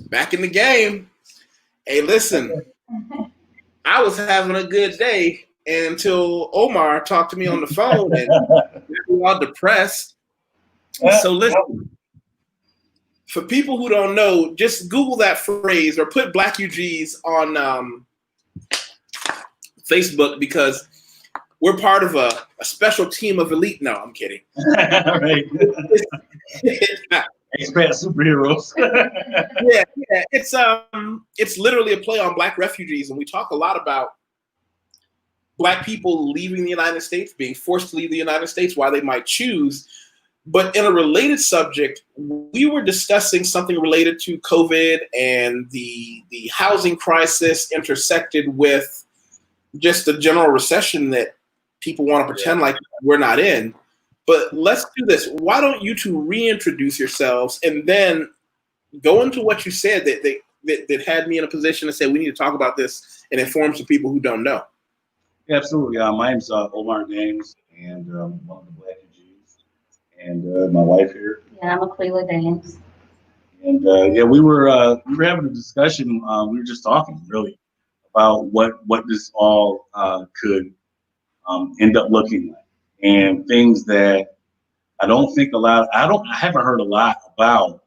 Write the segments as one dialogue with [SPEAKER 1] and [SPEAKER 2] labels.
[SPEAKER 1] Back in the game. Hey, listen, I was having a good day until Omar talked to me on the phone and got me all depressed. So listen, for people who don't know, just Google that phrase or put Black UGs on Facebook because we're part of a special team of elite. No, I'm kidding.
[SPEAKER 2] Right. Expat superheroes.
[SPEAKER 1] yeah, it's literally a play on Black refugees, and we talk a lot about Black people leaving the United States, being forced to leave the United States, why they might choose. But in a related subject, we were discussing something related to COVID and the housing crisis intersected with just the general recession that people want to pretend like we're not in. But let's do this. Why don't you two reintroduce yourselves and then go into what you said that had me in a position to say we need to talk about this and inform some people who don't know.
[SPEAKER 2] Yeah, absolutely. My name's Omar James, and one of the Black UGs, and my wife here.
[SPEAKER 3] Yeah, I'm Aquila James.
[SPEAKER 2] And we were having a discussion. We were just talking really about what this all could end up looking like, and things that I don't think I haven't heard a lot about,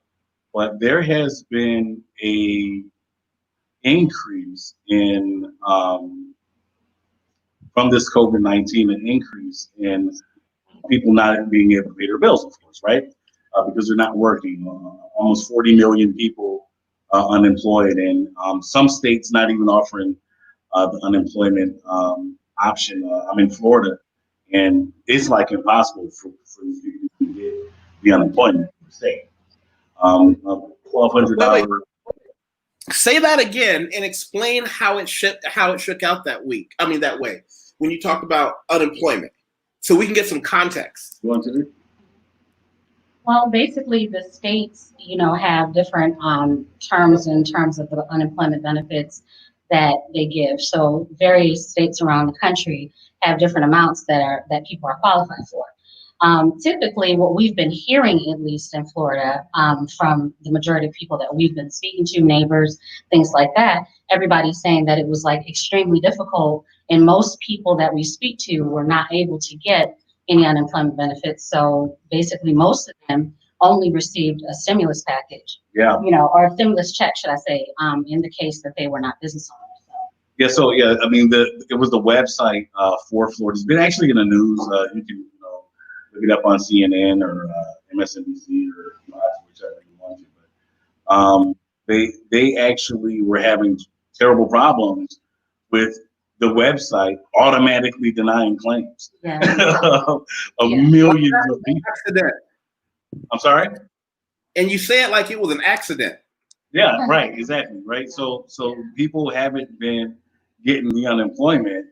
[SPEAKER 2] but there has been a increase in from this COVID-19, an increase in people not being able to pay their bills, of course, right? Because they're not working. Almost 40 million people unemployed, and some states not even offering the unemployment option. I'm in Florida, and it's like impossible for you to get the unemployment in the state. $1,200.
[SPEAKER 1] Say that again and explain how it shook out that week. I mean that way when you talk about unemployment, so we can get some context.
[SPEAKER 2] You want to do?
[SPEAKER 3] Well, basically, the states, have different terms in terms of the unemployment benefits that they give. So various states around the country have different amounts that people are qualified for. Typically, what we've been hearing, at least in Florida, from the majority of people that we've been speaking to, neighbors, things like that, everybody's saying that it was like extremely difficult, and most people that we speak to were not able to get any unemployment benefits. So basically, most of them only received a stimulus package, or a stimulus check, should I say, in the case that they were not business owners.
[SPEAKER 2] So. I mean, it was the website for Florida. It's been actually in the news. You can look it up on CNN or MSNBC or whichever you want to. But they actually were having terrible problems with the website automatically denying claims of millions of people.
[SPEAKER 1] Accident.
[SPEAKER 2] I'm sorry?
[SPEAKER 1] And you say it like it was an accident.
[SPEAKER 2] Yeah, right, exactly, right? So people haven't been getting the unemployment,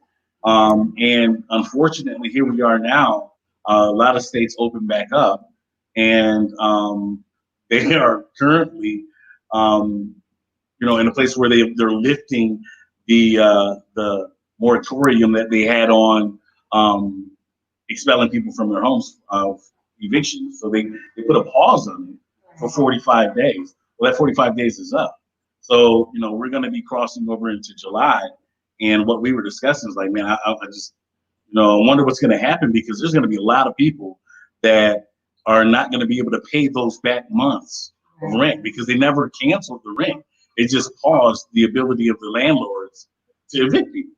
[SPEAKER 2] and unfortunately, here we are now. A lot of states open back up, and they are currently, in a place where they're lifting the moratorium that they had on expelling people from their homes of eviction. So they put a pause on it for 45 days. Well, that 45 days is up. So, we're going to be crossing over into July. And what we were discussing is like, man, I just, I wonder what's going to happen, because there's going to be a lot of people that are not going to be able to pay those back months of rent because they never canceled the rent. It just paused the ability of the landlords to evict people.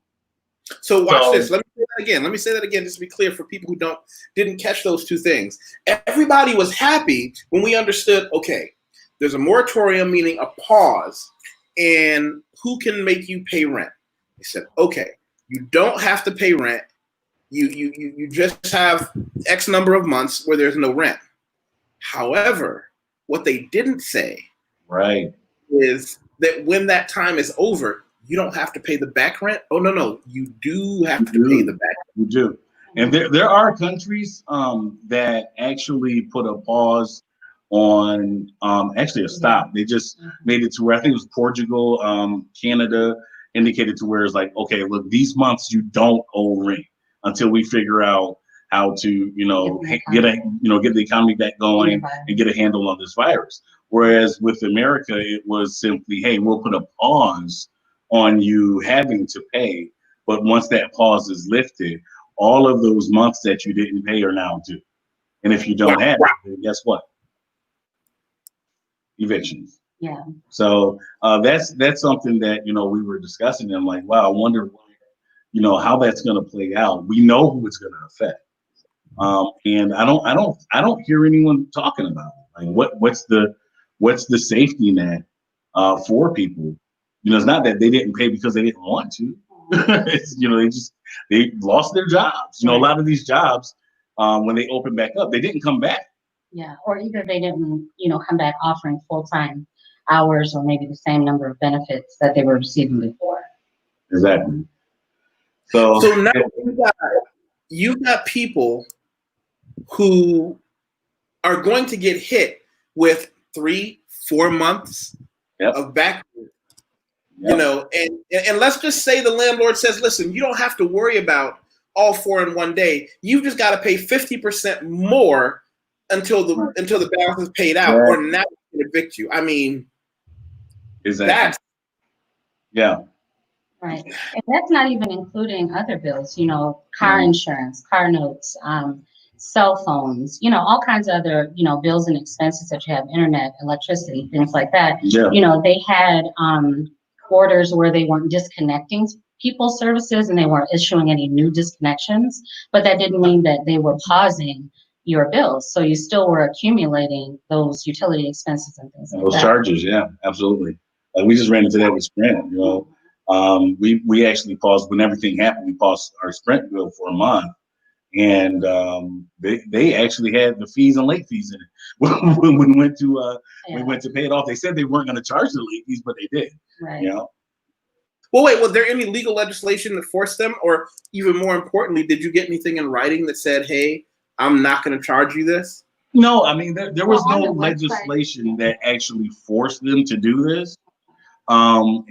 [SPEAKER 1] So watch this. Let me say that again, just to be clear for people who didn't catch those two things. Everybody was happy when we understood, okay, there's a moratorium, meaning a pause, and who can make you pay rent? They said, okay, you don't have to pay rent. You just have X number of months where there's no rent. However, what they didn't say is that when that time is over, you don't have to pay the back rent. Oh, no, you do have to pay the back rent.
[SPEAKER 2] You do. And there are countries that actually put a pause on, actually a stop. They just made it to where, I think it was Portugal, Canada, indicated to where it's like, okay, look, these months you don't owe rent until we figure out how to, get the economy back going and get a handle on this virus. Whereas with America, it was simply, hey, we'll put a pause on you having to pay. But once that pause is lifted, all of those months that you didn't pay are now due. And if you don't have it, then guess what? Evictions.
[SPEAKER 3] Yeah.
[SPEAKER 2] So that's something that, we were discussing. And I'm like, wow, I wonder, how that's going to play out. We know who it's going to affect. And I don't hear anyone talking about it. Like what's the safety net for people? It's not that they didn't pay because they didn't want to. It's, they lost their jobs. A lot of these jobs, when they open back up, they didn't come back.
[SPEAKER 3] Yeah, or either they didn't, come back offering full-time hours or maybe the same number of benefits that they were receiving before.
[SPEAKER 2] Exactly. So
[SPEAKER 1] now you've got people who are going to get hit with 3-4 months of back. And let's just say the landlord says, listen, you don't have to worry about all 4 in one day. You've just got to pay 50% more until the balance is paid out, or now we can evict you. I mean,
[SPEAKER 2] that's
[SPEAKER 3] right. And that's not even including other bills, car insurance, car notes, cell phones, all kinds of other, bills and expenses that you have, internet, electricity, things like that.
[SPEAKER 2] Yeah.
[SPEAKER 3] They had orders where they weren't disconnecting people's services and they weren't issuing any new disconnections, but that didn't mean that they were pausing your bills. So you still were accumulating those utility expenses and things like that. Those
[SPEAKER 2] charges, yeah, absolutely. Like we just ran into that with Sprint, we actually paused when everything happened. We paused our Sprint bill for a month, and they actually had the fees and late fees in it. when we went to pay it off, they said they weren't going to charge the late fees, but they did.
[SPEAKER 3] Right.
[SPEAKER 1] Well, wait, was there any legal legislation that forced them, or even more importantly, did you get anything in writing that said, "Hey, I'm not going to charge you this"?
[SPEAKER 2] No, I mean there was no legislation that actually forced them to do this. So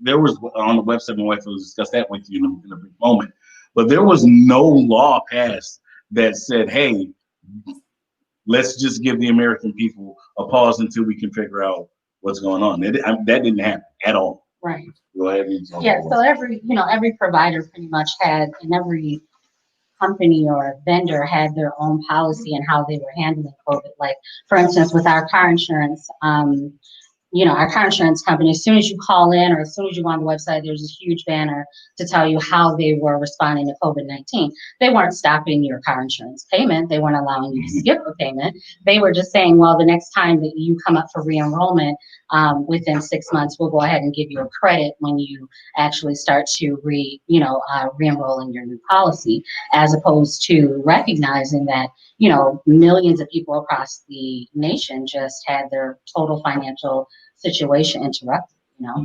[SPEAKER 2] there was on the website, my wife will discuss that with you in a brief moment, but there was no law passed that said, hey, let's just give the American people a pause until we can figure out what's going on. That didn't happen at all.
[SPEAKER 3] Right.
[SPEAKER 2] Go ahead.
[SPEAKER 3] Yeah, so every provider pretty much had, and every company or vendor had their own policy and how they were handling COVID. Like, for instance, with our car insurance, our car insurance company, as soon as you call in or as soon as you go on the website, there's a huge banner to tell you how they were responding to COVID-19. They weren't stopping your car insurance payment. They weren't allowing you to skip a payment. They were just saying, well, the next time that you come up for re-enrollment within 6 months, we'll go ahead and give you a credit when you actually start to re-enroll in your new policy, as opposed to recognizing that, millions of people across the nation just had their total financial situation interrupted,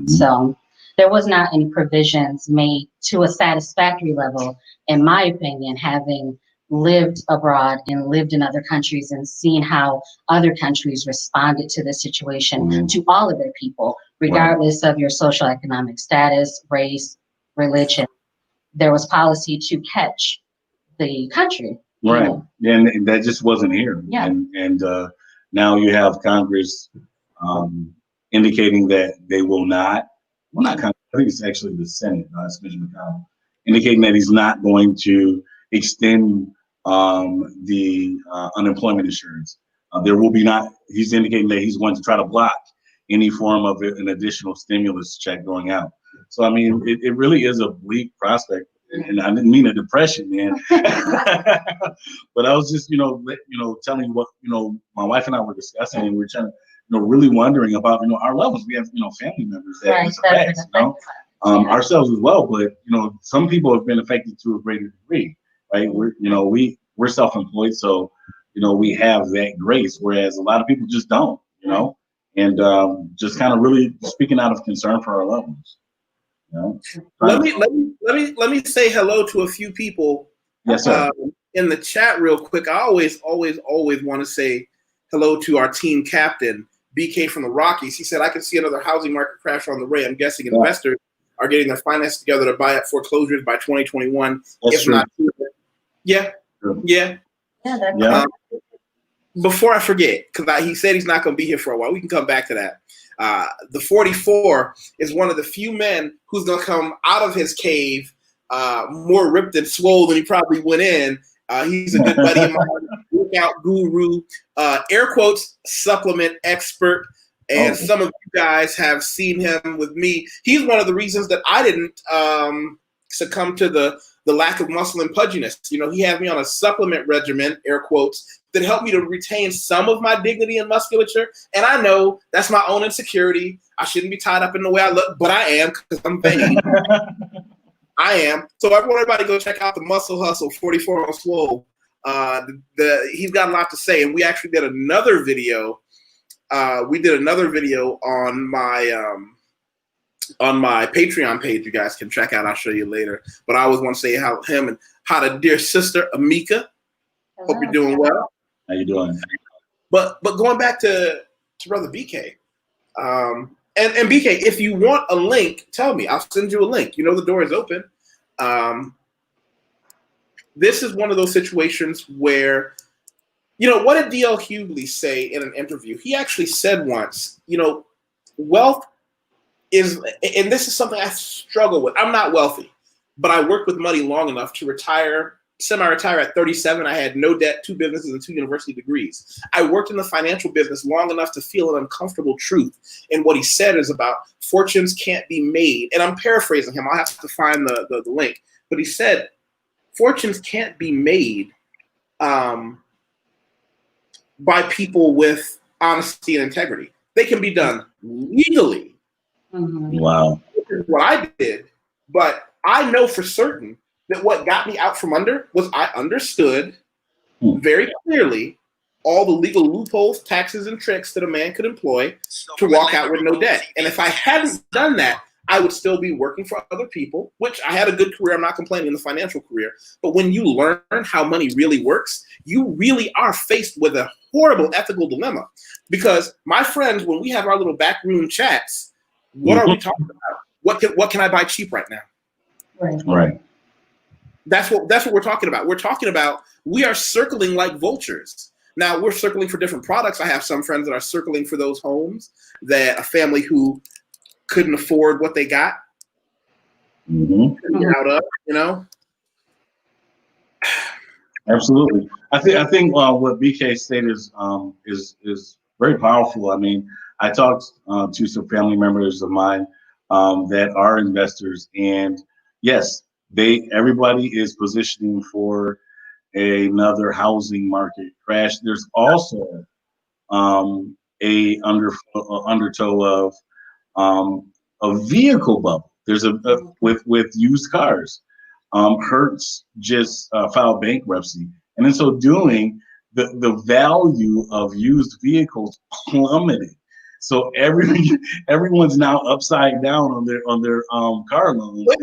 [SPEAKER 3] So there was not any provisions made to a satisfactory level, in my opinion, having lived abroad and lived in other countries and seen how other countries responded to the situation to all of their people, regardless of your social economic status, race, religion. There was policy to catch the country.
[SPEAKER 2] Right. And that just wasn't here.
[SPEAKER 3] Yeah.
[SPEAKER 2] And now you have Congress indicating that they will not, Congress, I think it's actually the Senate, Mitch McConnell, indicating that he's not going to extend the unemployment insurance. He's indicating that he's going to try to block any form of an additional stimulus check going out. So, I mean, it really is a bleak prospect. And I didn't mean a depression, man. But I was just, telling you what, my wife and I were discussing, and we're trying to, really wondering about, our levels. We have, family members that was affected, ourselves as well. But, some people have been affected to a greater degree, right? We're self-employed, so, we have that grace, whereas a lot of people just don't, and just kind of really speaking out of concern for our loved ones.
[SPEAKER 1] Let me say hello to a few people.
[SPEAKER 2] Yes, sir.
[SPEAKER 1] In the chat real quick. I always want to say hello to our team captain, BK from the Rockies. He said, I can see another housing market crash on the way. I'm guessing investors are getting their finances together to buy up foreclosures by 2021.
[SPEAKER 2] That's true.
[SPEAKER 1] Yeah, yeah.
[SPEAKER 3] Yeah, that's
[SPEAKER 2] Yeah.
[SPEAKER 1] Before I forget, because he said he's not going to be here for a while. We can come back to that. The 44 is one of the few men who's going to come out of his cave more ripped and swole than he probably went in. He's a good buddy of mine, workout guru, air quotes, supplement expert. And some of you guys have seen him with me. He's one of the reasons that I didn't succumb to the lack of muscle and pudginess. You know, he had me on a supplement regimen, air quotes, that helped me to retain some of my dignity and musculature. And I know that's my own insecurity. I shouldn't be tied up in the way I look, but I am because I'm vain. I am. So I want everybody to go check out the Muscle Hustle 44 on Swole. He's got a lot to say. And we actually did another video. On my Patreon page. You guys can check out. I'll show you later. But I always want to say how to dear sister Amika. Hope you're doing well.
[SPEAKER 2] How you doing?
[SPEAKER 1] But going back to Brother BK, and BK, if you want a link, tell me. I'll send you a link. You know the door is open. This is one of those situations where, you know, what did D.L. Hughley say in an interview? He actually said once, you know, wealth is, and this is something I struggle with. I'm not wealthy, but I worked with money long enough to semi-retire at 37. I had no debt, 2 businesses, and 2 university degrees. I worked in the financial business long enough to feel an uncomfortable truth. And what he said is about fortunes can't be made. And I'm paraphrasing him. I'll have to find the link. But he said, fortunes can't be made by people with honesty and integrity. They can be done legally.
[SPEAKER 3] Mm-hmm.
[SPEAKER 2] Wow.
[SPEAKER 1] Which is what I did. But I know for certain that what got me out from under was I understood very clearly all the legal loopholes, taxes, and tricks that a man could employ to walk out with no debt. And if I hadn't done that, I would still be working for other people, which I had a good career. I'm not complaining in the financial career. But when you learn how money really works, you really are faced with a horrible ethical dilemma. Because, my friends, when we have our little backroom chats, what are we talking about? What can I buy cheap right now?
[SPEAKER 2] Right.
[SPEAKER 1] That's what we're talking about. We're talking about, we are circling like vultures. Now, we're circling for different products. I have some friends that are circling for those homes that a family who couldn't afford what they got couldn't get out of, you know?
[SPEAKER 2] Absolutely. I think what BK said is very powerful. I mean, I talked to some family members of mine that are investors, and yes, everybody is positioning for another housing market crash. There's also a undertow of a vehicle bubble. There's with used cars. Hertz just filed bankruptcy, and in so doing, the value of used vehicles plummeted. So everyone's now upside down on their car loans.
[SPEAKER 1] Wait,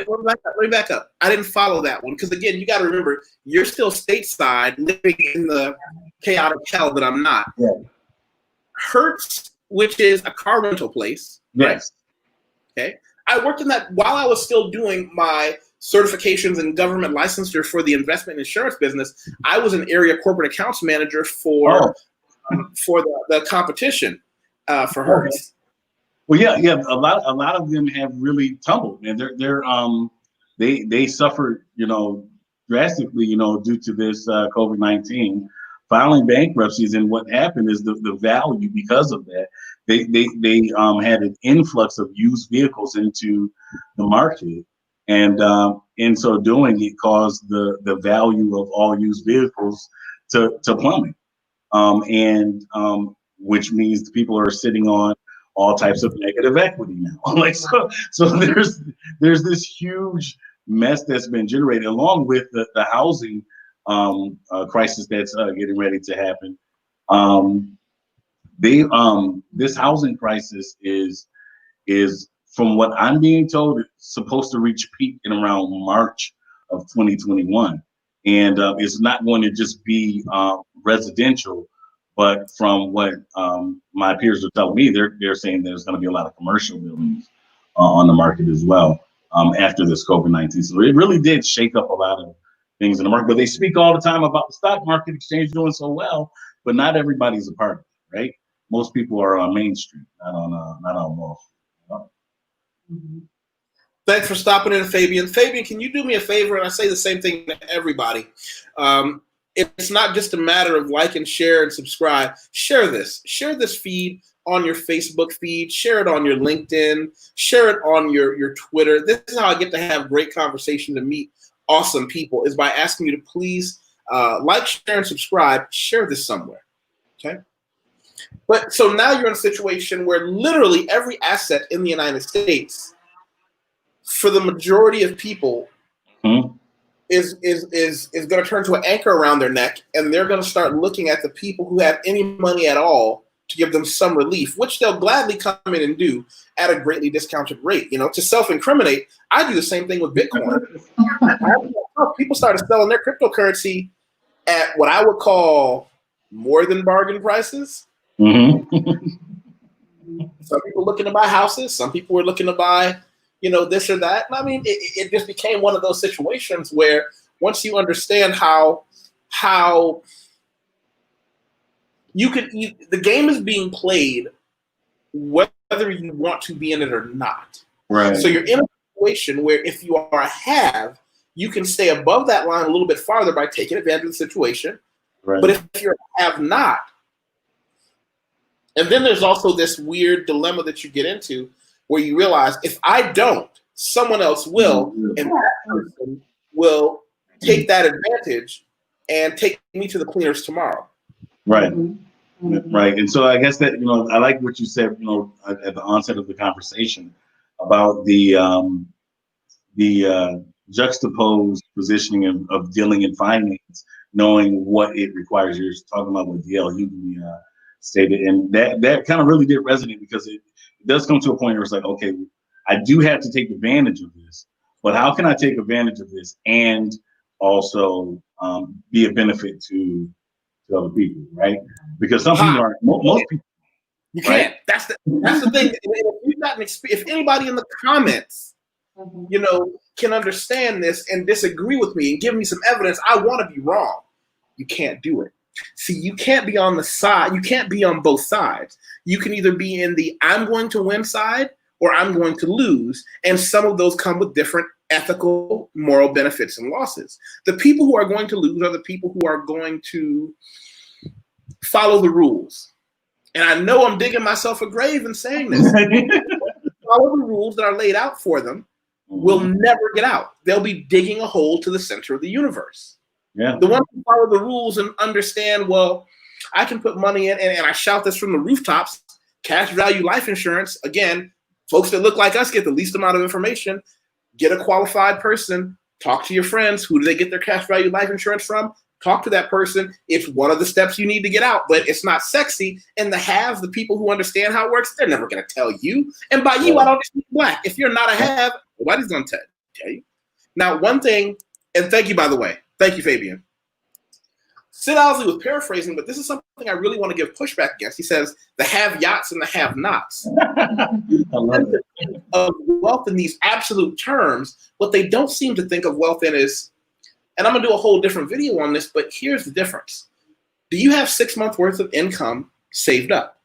[SPEAKER 1] let me back up. I didn't follow that one because, again, you got to remember, you're still stateside, living in the chaotic hell that I'm not.
[SPEAKER 2] Yeah.
[SPEAKER 1] Hertz, which is a car rental place.
[SPEAKER 2] Yes.
[SPEAKER 1] Right? Okay. I worked in that while I was still doing my certifications and government licensure for the investment insurance business. I was an area corporate accounts manager for the competition for Hertz.
[SPEAKER 2] Well, yeah. A lot of them have really tumbled, man. They suffered, drastically, due to this COVID-19 filing bankruptcies. And what happened is the value, because of that, they had an influx of used vehicles into the market. And in so doing, it caused the value of all used vehicles to plummet. Which means people are sitting on all types of negative equity now. So there's this huge mess that's been generated, along with the housing crisis that's getting ready to happen. This housing crisis is from what I'm being told, it's supposed to reach peak in around March of 2021, and it's not going to just be residential. But from what my peers are telling me, they're saying there's going to be a lot of commercial buildings on the market as well after this COVID-19. So it really did shake up a lot of things in the market. But they speak all the time about the stock market exchange doing so well, but not everybody's a part of it, right? Most people are on Main Street, not on Wall Street.
[SPEAKER 3] Mhm.
[SPEAKER 1] Thanks for stopping in, Fabian. Fabian, can you do me a favor? And I say the same thing to everybody. It's not just a matter of like and share and subscribe. Share this. Share this feed on your Facebook feed. Share it on your LinkedIn. Share it on your Twitter. This is how I get to have great conversations and meet awesome people, is by asking you to please like, share, and subscribe. Share this somewhere. Okay? But so now you're in a situation where literally every asset in the United States, for the majority of people, is going to turn to an anchor around their neck, and they're going to start looking at the people who have any money at all to give them some relief, which they'll gladly come in and do at a greatly discounted rate. You know, to self-incriminate, I do the same thing with Bitcoin. People started selling their cryptocurrency at what I would call more than bargain prices. Some people looking to buy houses. Some people were looking to buy, you know, this or that. And I mean, it just became one of those situations where once you understand how you can, the game is being played whether you want to be in it or not.
[SPEAKER 2] Right.
[SPEAKER 1] So you're in a situation where if you are a have, you can stay above that line a little bit farther by taking advantage of the situation.
[SPEAKER 2] Right.
[SPEAKER 1] But if you're a have not, and then there's also this weird dilemma that you get into where you realize if I don't, someone else will, and that person will take that advantage and take me to the cleaners tomorrow.
[SPEAKER 2] Right. Right. And so I guess that, you know, I like what you said, you know, at the onset of the conversation about the juxtaposed positioning of dealing in finance, knowing what it requires. You're talking about what DL Hughley stated, and that kind of really did resonate, because it does come to a point where it's like, okay, I do have to take advantage of this, but how can I take advantage of this and also be a benefit to other people, right? Because some people are, most people,
[SPEAKER 1] you can't. Right? That's the thing. If anybody in the comments, you know, can understand this and disagree with me and give me some evidence, I want to be wrong. You can't do it. See, you can't be on the side. You can't be on both sides. You can either be in the I'm going to win side or I'm going to lose. And some of those come with different ethical, moral benefits and losses. The people who are going to lose are the people who are going to follow the rules. And I know I'm digging myself a grave in saying this. Follow the rules that are laid out for them will never get out. They'll be digging a hole to the center of the universe.
[SPEAKER 2] Yeah.
[SPEAKER 1] The ones who follow the rules and understand, well, I can put money in, and I shout this from the rooftops, cash value life insurance. Again, folks that look like us get the least amount of information. Get a qualified person. Talk to your friends. Who do they get their cash value life insurance from? Talk to that person. It's one of the steps you need to get out, but it's not sexy. And the haves, the people who understand how it works, they're never going to tell you. And by you, I don't just mean black. If you're not a have, nobody's going to tell you. Now, one thing, and thank you, by the way. Thank you, Fabian. Sid Owsley was paraphrasing, but this is something I really want to give pushback against. He says the have-yachts and the have-nots. Of wealth in these absolute terms, what they don't seem to think of wealth in is, and I'm going to do a whole different video on this, but here's the difference. Do you have 6 months worth of income saved up?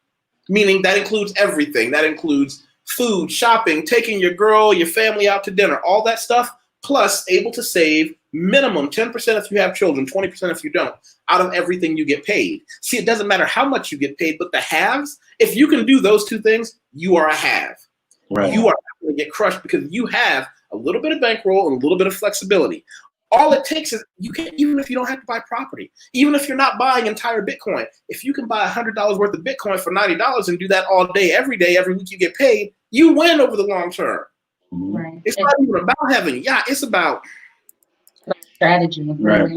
[SPEAKER 1] Meaning that includes everything. That includes food, shopping, taking your girl, your family out to dinner, all that stuff, plus able to save minimum 10% if you have children, 20% if you don't, out of everything you get paid. See, it doesn't matter how much you get paid, but the haves, if you can do those two things, you are a have. Right. You are not going to get crushed because you have a little bit of bankroll and a little bit of flexibility. All it takes is, you can, even if you don't have to buy property, even if you're not buying entire Bitcoin, if you can buy $100 worth of Bitcoin for $90 and do that all day, every week you get paid, you win over the long term.
[SPEAKER 3] Right.
[SPEAKER 1] It's not even about having, it's about
[SPEAKER 3] strategy.
[SPEAKER 2] Right.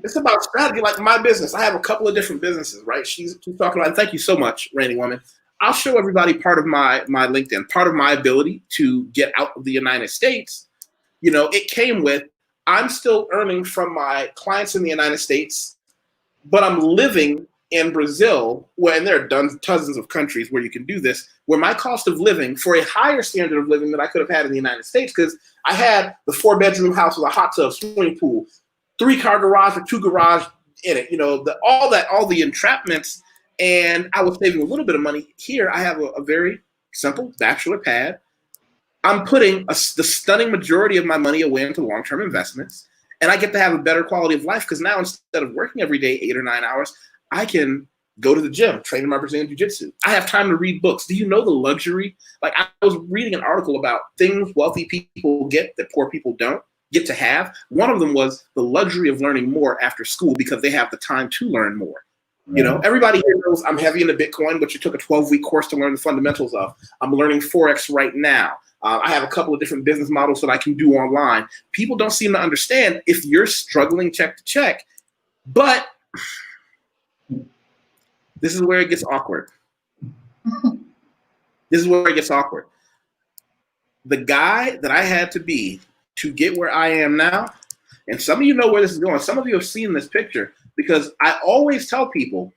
[SPEAKER 1] It's about strategy. Like my business, I have a couple of different businesses, right? She's talking about, and thank you so much, Rainy Woman. I'll show everybody part of my LinkedIn, part of my ability to get out of the United States. You know, it came with, I'm still earning from my clients in the United States, but I'm living in Brazil, and there are dozens of countries where you can do this, where my cost of living for a higher standard of living that I could have had in the United States, because I had the 4-bedroom house with a hot tub, swimming pool, 3-car garage or 2 garage in it, all the entrapments, and I was saving a little bit of money. Here, I have a very simple bachelor pad. I'm putting the stunning majority of my money away into long-term investments, and I get to have a better quality of life because now instead of working every day 8 or 9 hours, I can go to the gym, train in my Brazilian Jiu-Jitsu. I have time to read books. Do you know the luxury? Like, I was reading an article about things wealthy people get that poor people don't get to have. One of them was the luxury of learning more after school because they have the time to learn more. Everybody here knows I'm heavy into Bitcoin, which you took a 12-week course to learn the fundamentals of. I'm learning Forex right now. I have a couple of different business models that I can do online. People don't seem to understand if you're struggling check to check, but this is where it gets awkward. This is where it gets awkward. The guy that I had to be to get where I am now, and some of you know where this is going. Some of you have seen this picture because I always tell people,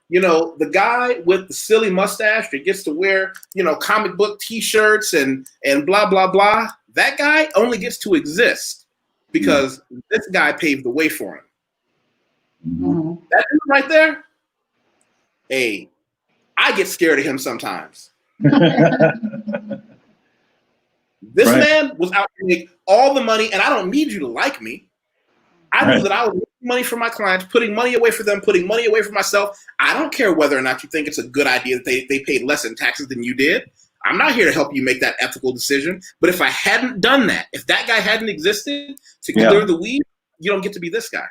[SPEAKER 1] the guy with the silly mustache that gets to wear, comic book T-shirts and blah, blah, blah, that guy only gets to exist because this guy paved the way for him.
[SPEAKER 3] Mm-hmm.
[SPEAKER 1] That dude right there, hey, I get scared of him sometimes. This man was out to make all the money, and I don't need you to like me. I knew that I was making money for my clients, putting money away for them, putting money away for myself. I don't care whether or not you think it's a good idea that they paid less in taxes than you did. I'm not here to help you make that ethical decision. But if I hadn't done that, if that guy hadn't existed to clear the weed, you don't get to be this guy.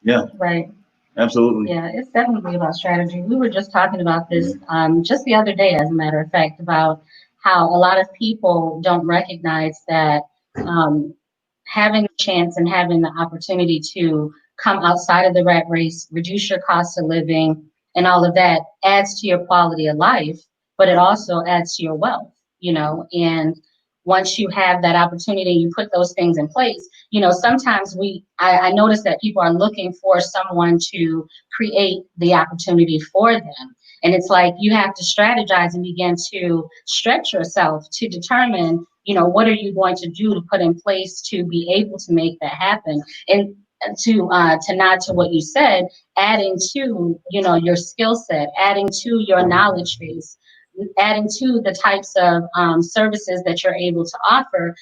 [SPEAKER 2] Yeah.
[SPEAKER 3] Right.
[SPEAKER 2] Absolutely.
[SPEAKER 3] Yeah, it's definitely about strategy. We were just talking about this just the other day, as a matter of fact, about how a lot of people don't recognize that having a chance and having the opportunity to come outside of the rat race, reduce your cost of living, and all of that adds to your quality of life, but it also adds to your wealth, and once you have that opportunity, you put those things in place. Sometimes I notice that people are looking for someone to create the opportunity for them. And it's like you have to strategize and begin to stretch yourself to determine, what are you going to do to put in place to be able to make that happen. And to nod to what you said, adding to, your skill set, adding to your knowledge base, adding to the types of services that you're able to offer,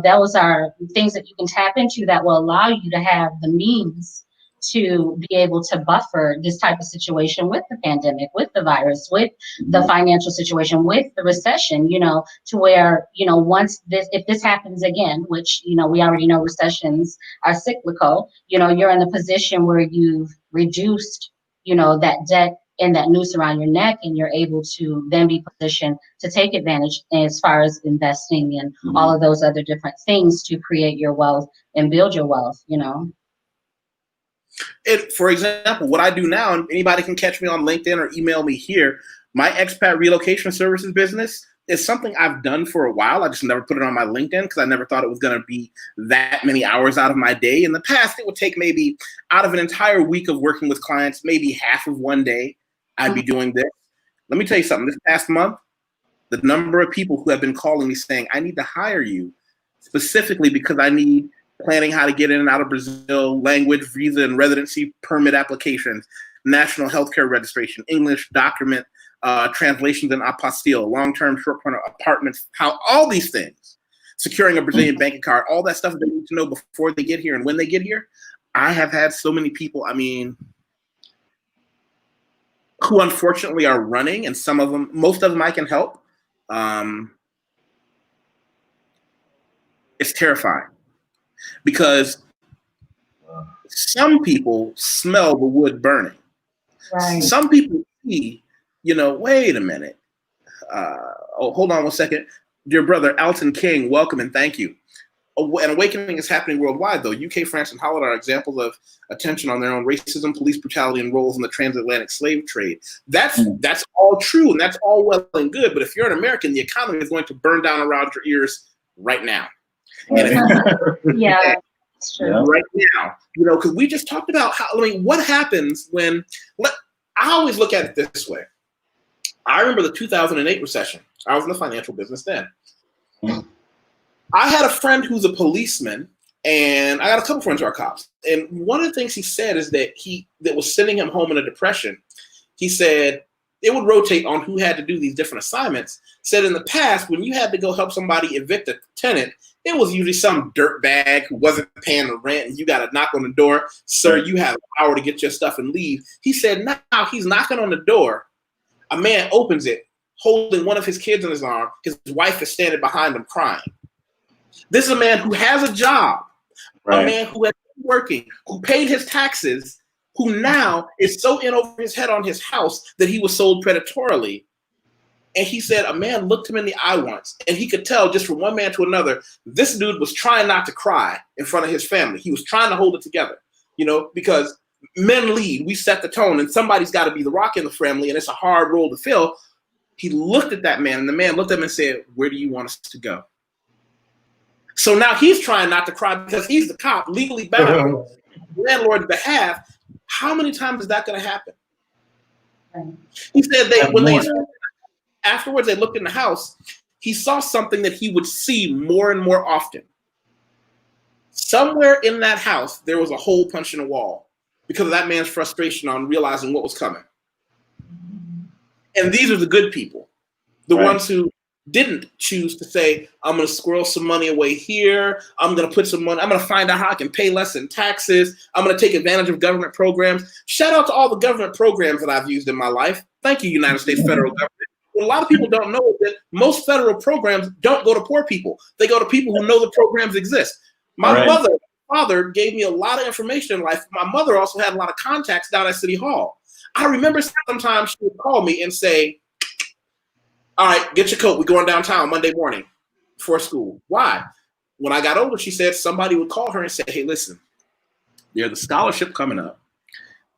[SPEAKER 3] those are things that you can tap into that will allow you to have the means to be able to buffer this type of situation with the pandemic, with the virus, with the financial situation, with the recession, to where, if this happens again, which, we already know recessions are cyclical, you're in a position where you've reduced, that debt and that noose around your neck, and you're able to then be positioned to take advantage as far as investing and all of those other different things to create your wealth and build your wealth,
[SPEAKER 1] For example, what I do now, and anybody can catch me on LinkedIn or email me here, my expat relocation services business is something I've done for a while. I just never put it on my LinkedIn because I never thought it was going to be that many hours out of my day. In the past, it would take maybe out of an entire week of working with clients, maybe half of one day, I'd be doing this. Let me tell you something. This past month, the number of people who have been calling me saying, I need to hire you specifically because I need planning how to get in and out of Brazil, language, visa, and residency permit applications, national healthcare registration, English document translations and apostille, long-term, short-term apartments, how all these things, securing a Brazilian bank card, all that stuff they need to know before they get here and when they get here. I have had so many people, who unfortunately are running, and most of them I can help. It's terrifying because some people smell the wood burning.
[SPEAKER 3] Right.
[SPEAKER 1] Some people see, wait a minute. Hold on one second. Dear brother, Alton King, welcome and thank you. An awakening is happening worldwide, though. UK, France, and Holland are examples of attention on their own racism, police brutality, and roles in the transatlantic slave trade. That's all true, and that's all well and good. But if you're an American, the economy is going to burn down around your ears right now.
[SPEAKER 3] Yeah, that's true.
[SPEAKER 1] Right now, because we just talked about what happens when. I always look at it this way. I remember the 2008 recession. I was in the financial business then. I had a friend who's a policeman, and I got a couple friends who are cops. And one of the things he said is that that was sending him home in a depression. He said it would rotate on who had to do these different assignments. Said in the past, when you had to go help somebody evict a tenant, it was usually some dirtbag who wasn't paying the rent, and you got to knock on the door. Sir, you have an hour to get your stuff and leave. He said now he's knocking on the door. A man opens it, holding one of his kids in his arm. His wife is standing behind him crying. This is a man who has a job, a man who has been working, who paid his taxes, who now is so in over his head on his house that he was sold predatorily. And he said a man looked him in the eye once, and he could tell just from one man to another, this dude was trying not to cry in front of his family. He was trying to hold it together, because men lead, we set the tone, and somebody's got to be the rock in the family, and it's a hard role to fill. He looked at that man, and the man looked at him and said, where do you want us to go? So now he's trying not to cry because he's the cop, legally bound, landlord's behalf. How many times is that going to happen? He said afterwards they looked in the house, he saw something that he would see more and more often. Somewhere in that house, there was a hole punched in the wall because of that man's frustration on realizing what was coming. And these are the good people, the ones who didn't choose to say, I'm going to squirrel some money away here. I'm going to put some money. I'm going to find out how I can pay less in taxes. I'm going to take advantage of government programs. Shout out to all the government programs that I've used in my life. Thank you, United States federal government. What a lot of people don't know is that most federal programs don't go to poor people. They go to people who know the programs exist. My father gave me a lot of information in life. My mother also had a lot of contacts down at City Hall. I remember sometimes she would call me and say, all right, get your coat. We're going downtown Monday morning before school. Why? When I got older, she said somebody would call her and say, hey, listen, there's a scholarship coming up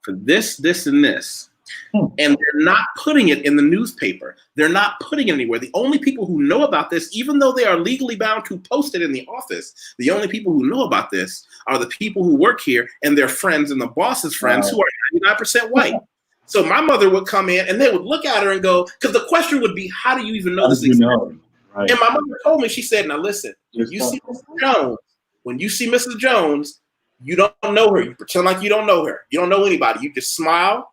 [SPEAKER 1] for this, this, and this. And they're not putting it in the newspaper. They're not putting it anywhere. The only people who know about this, even though they are legally bound to post it in the office, the only people who know about this are the people who work here and their friends and the boss's friends who are 99% white. So my mother would come in and they would look at her and go, because the question would be, how do you even know this exists? Right. And my mother told me, she said, now listen, when you see Mrs. Jones, you don't know her. You pretend like you don't know her. You don't know anybody. You just smile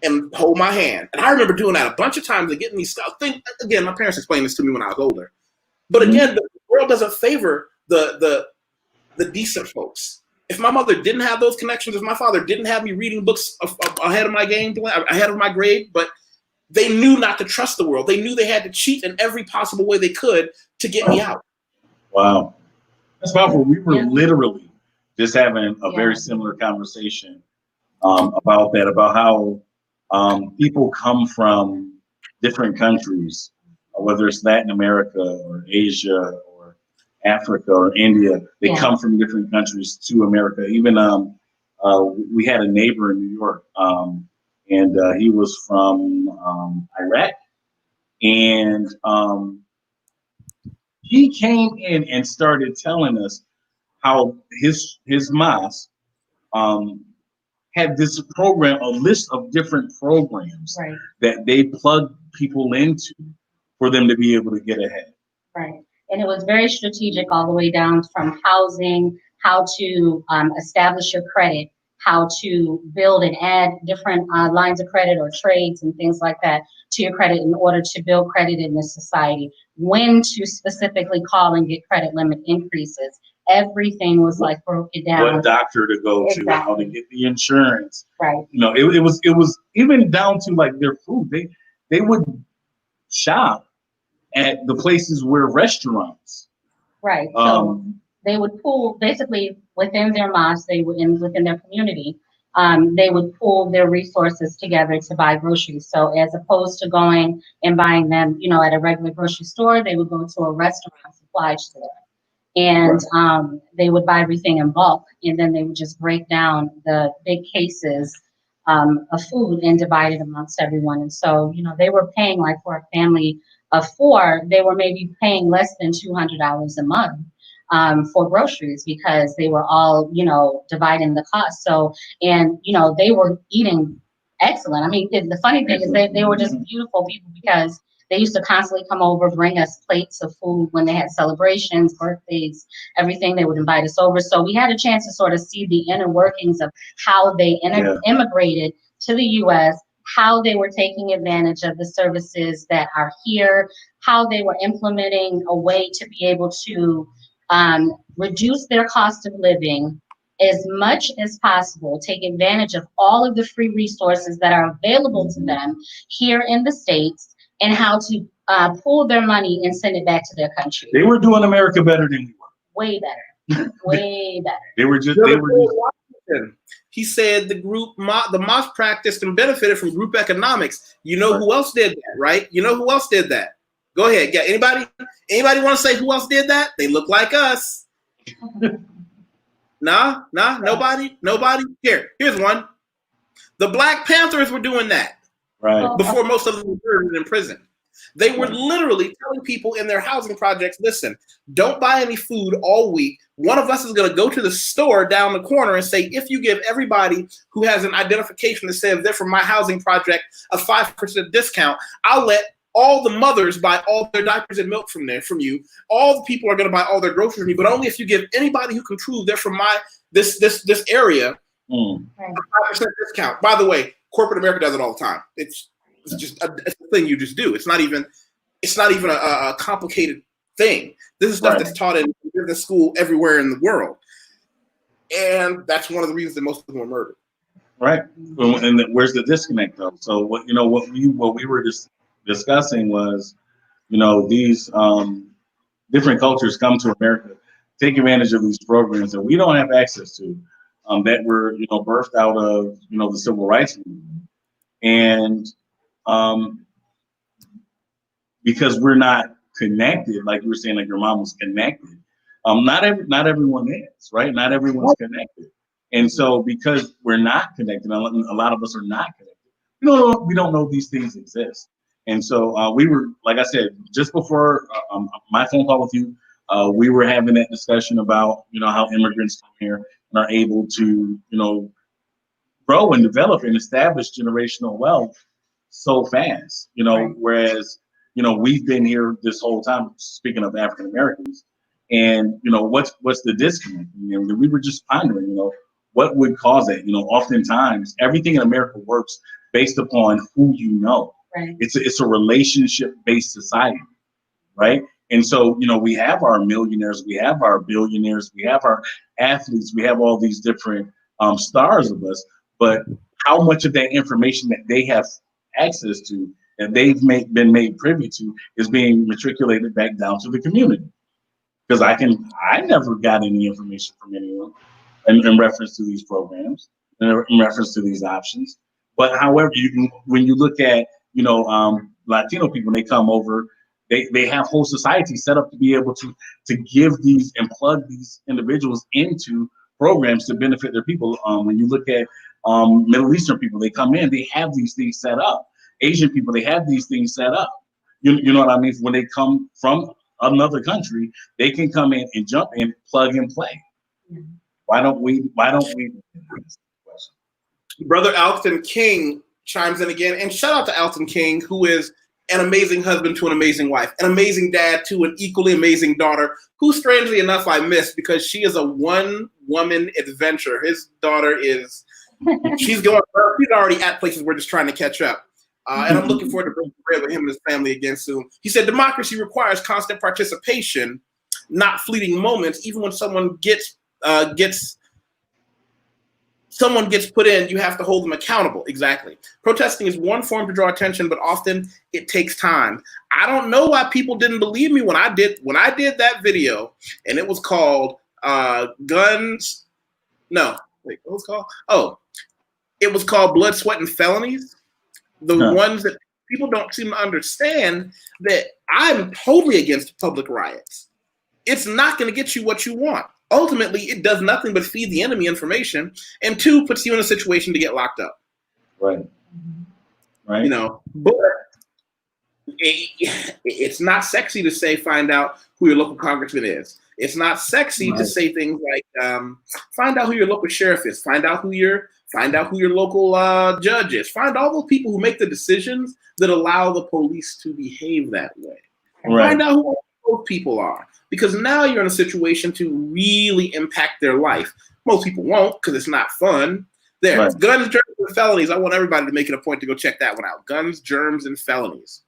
[SPEAKER 1] and hold my hand. And I remember doing that a bunch of times and getting these stuff. Again, my parents explained this to me when I was older. But again, the world doesn't favor the decent folks. If my mother didn't have those connections, if my father didn't have me reading books ahead of my game plan, ahead of my grade, but they knew not to trust the world. They knew they had to cheat in every possible way they could to get me out.
[SPEAKER 2] Wow. That's powerful. We were literally just having a very similar conversation about that, about how people come from different countries, whether it's Latin America or Asia or Africa or India. They come from different countries to America. Even we had a neighbor in New York, and he was from Iraq, and he came in and started telling us how his mosque had this program, a list of different programs that they plugged people into for them to be able to get ahead.
[SPEAKER 3] Right. And it was very strategic all the way down from housing, how to establish your credit, how to build and add different lines of credit or trades and things like that to your credit in order to build credit in this society, when to specifically call and get credit limit increases. Everything was like broken down.
[SPEAKER 2] What doctor to go to, how to get the insurance.
[SPEAKER 3] Right.
[SPEAKER 2] You know, it was even down to like their food. They would shop at the places where restaurants.
[SPEAKER 3] Right. So they would pool basically within their mosque, within their community, they would pool their resources together to buy groceries. So as opposed to going and buying them, you know, at a regular grocery store, they would go to a restaurant supply store. And they would buy everything in bulk, and then they would just break down the big cases of food and divide it amongst everyone. And so, you know, they were paying, like for a family of 4, they were maybe paying less than $200 a month for groceries because they were all, you know, dividing the cost. So, and, you know, they were eating excellent. I mean, the funny thing is they were just beautiful people because they used to constantly come over, bring us plates of food when they had celebrations, birthdays, everything. They would invite us over. So we had a chance to sort of see the inner workings of how they immigrated to the U.S., how they were taking advantage of the services that are here, how they were implementing a way to be able to reduce their cost of living as much as possible, take advantage of all of the free resources that are available to them here in the States, and how to pull their money and send it back to their country.
[SPEAKER 2] They were doing America better than we were.
[SPEAKER 3] Way better. Way better.
[SPEAKER 2] They were just.
[SPEAKER 1] He said the mosque practiced and benefited from group economics. You know who else did that, right? You know who else did that? Go ahead. Yeah. Anybody want to say who else did that? They look like us. Nah, nobody. Here's one. The Black Panthers were doing that before most of them were murdered in prison. They were literally telling people in their housing projects, listen, don't buy any food all week. One of us is going to go to the store down the corner and say, if you give everybody who has an identification that says they're from my housing project a 5% discount, I'll let all the mothers buy all their diapers and milk from you. All the people are going to buy all their groceries from you, but only if you give anybody who can prove they're from this area a 5% discount. By the way, corporate America does it all the time. It's just it's a thing you just do. It's not even a complicated thing. This is stuff that's taught in business school everywhere in the world, and that's one of the reasons that most of them were murdered.
[SPEAKER 2] Right, and where's the disconnect though? So what we were just discussing was, these different cultures come to America, take advantage of these programs that we don't have access to, that were birthed out of the civil rights movement, and because we're not connected, like you were saying, like your mom was connected. Not everyone is, right? Not everyone's connected, and so because we're not connected, a lot of us are not connected. We don't know these things exist, and so we were, like I said, just before my phone call with you, we were having that discussion about how immigrants come here and are able to grow and develop and establish generational wealth so fast, whereas, we've been here this whole time, speaking of African Americans, and, what's the disconnect? We were just pondering, what would cause it? Oftentimes everything in America works based upon who you know.
[SPEAKER 3] Right.
[SPEAKER 2] It's a relationship-based society, right? And so, we have our millionaires, we have our billionaires, we have our athletes, we have all these different stars of us, but how much of that information that they have access to, that they've been made privy to, is being matriculated back down to the community? Because I never got any information from anyone in reference to these programs, in reference to these options. But however, when you look at, Latino people, they come over, they have whole societies set up to be able to give these and plug these individuals into programs to benefit their people. When you look at Middle Eastern people, they come in, they have these things set up. Asian people, they have these things set up. You know what I mean? When they come from another country, they can come in and jump in, plug and play. Why don't we?
[SPEAKER 1] Brother Alton King chimes in again, and shout out to Alton King, who is an amazing husband to an amazing wife, an amazing dad to an equally amazing daughter, who strangely enough I missed because she is a one-woman adventure. His daughter she's already at places we're just trying to catch up. And I'm looking forward to breaking bread with him and his family again soon. He said, democracy requires constant participation, not fleeting moments. Even when someone gets put in, you have to hold them accountable. Exactly. Protesting is one form to draw attention, but often it takes time. I don't know why people didn't believe me when I did that video, and it was called Guns. No, wait, what was it called? Oh, it was called Blood, Sweat, and Felonies. The ones that people don't seem to understand, that I'm totally against public riots. It's not going to get you what you want. Ultimately, it does nothing but feed the enemy information, and two, puts you in a situation to get locked up.
[SPEAKER 2] Right.
[SPEAKER 1] But it's not sexy to say, find out who your local congressman is. It's not sexy to say things like, find out who your local sheriff is. Find out who your Find out who your local judge is. Find all those people who make the decisions that allow the police to behave that way.
[SPEAKER 2] Right.
[SPEAKER 1] Find out who those people are, because now you're in a situation to really impact their life. Most people won't, because it's not fun. There,
[SPEAKER 2] Right.
[SPEAKER 1] Guns, Germs, and Felonies. I want everybody to make it a point to go check that one out. Guns, Germs, and Felonies.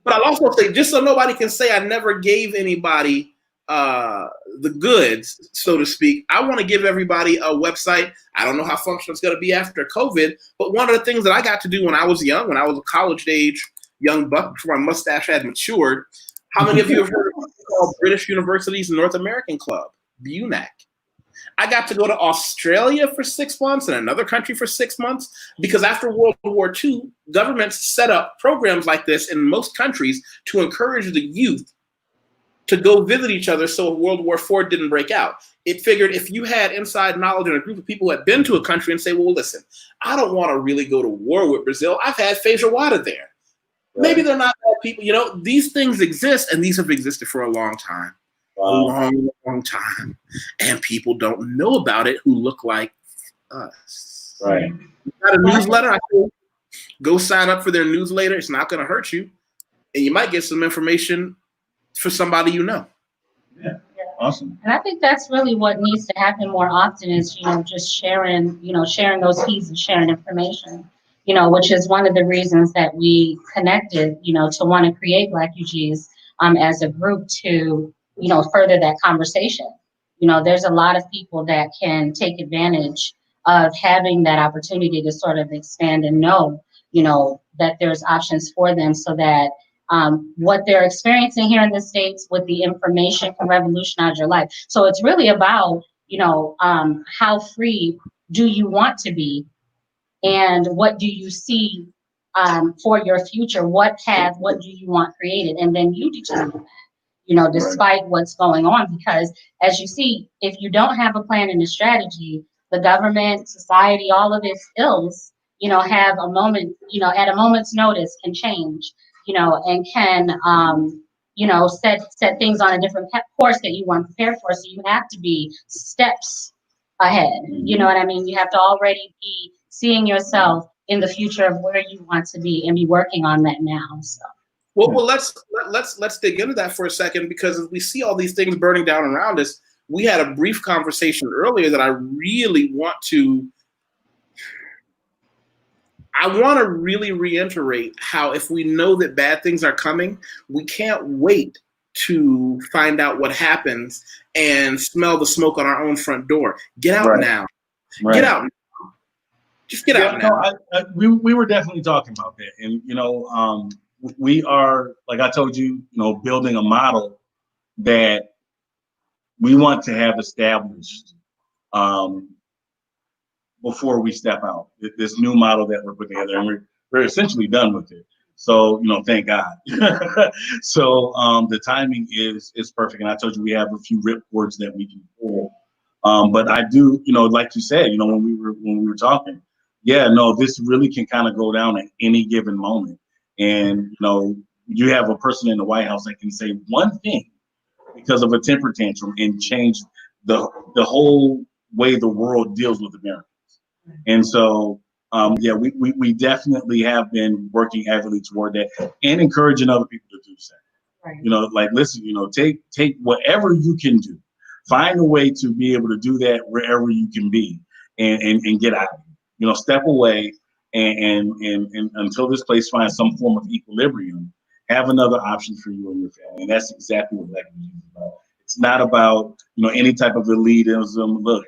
[SPEAKER 1] But I'll also say, just so nobody can say I never gave anybody the goods, so to speak, I want to give everybody a website. I don't know how functional it's going to be after COVID, but one of the things that I got to do when I was young, when I was a college age young buck before my mustache had matured, how many of you have heard of what's called British University's North American Club, BUNAC? I got to go to Australia for 6 months and another country for 6 months, because after World War II, governments set up programs like this in most countries to encourage the youth to go visit each other so World War IV didn't break out. It figured if you had inside knowledge and a group of people who had been to a country and say, well, listen, I don't want to really go to war with Brazil. I've had Feijoada there. Right. Maybe they're not bad people. You know, these things exist, and these have existed for a long time. Wow. A long time. And people don't know about it who look like us.
[SPEAKER 2] Right.
[SPEAKER 1] You got a newsletter? I think go sign up for their newsletter. It's not going to hurt you. And you might get some information for somebody you know.
[SPEAKER 2] Yeah. Awesome.
[SPEAKER 3] And I think that's really what needs to happen more often is, just sharing those keys and sharing information, which is one of the reasons that we connected, to want to create Black UGs as a group to, further that conversation. There's a lot of people that can take advantage of having that opportunity to sort of expand and know, that there's options for them so that what they're experiencing here in the States with the information can revolutionize your life. So it's really about, how free do you want to be and what do you see for your future? What path, what do you want created? And then you determine that, despite what's going on, because as you see, if you don't have a plan and a strategy, the government, society, all of its ills, have a moment, at a moment's notice can change. And can, set things on a different course that you weren't prepared for. So you have to be steps ahead. You know what I mean? You have to already be seeing yourself in the future of where you want to be and be working on that now. So.
[SPEAKER 1] Well, let's dig into that for a second, because as we see all these things burning down around us, we had a brief conversation earlier that I really want to really reiterate how if we know that bad things are coming, we can't wait to find out what happens and smell the smoke on our own front door. Get out now. Right. Get out now. Just get out now.
[SPEAKER 2] We were definitely talking about that. And, we are, like I told you, building a model that we want to have established before we step out. This new model that we're putting together, and we're essentially done with it. So, thank God. So the timing is perfect. And I told you we have a few ripcords that we can pull. But I do, like you said, when we were talking, this really can kind of go down at any given moment. And, you have a person in the White House that can say one thing because of a temper tantrum and change the whole way the world deals with Americans. And so, we definitely have been working heavily toward that and encouraging other people to do so. Right. Listen, take whatever you can do, find a way to be able to do that wherever you can be and get out. Step away and until this place finds some form of equilibrium, have another option for you and your family. And that's exactly what Black UG is about. It's not about, any type of elitism. Look,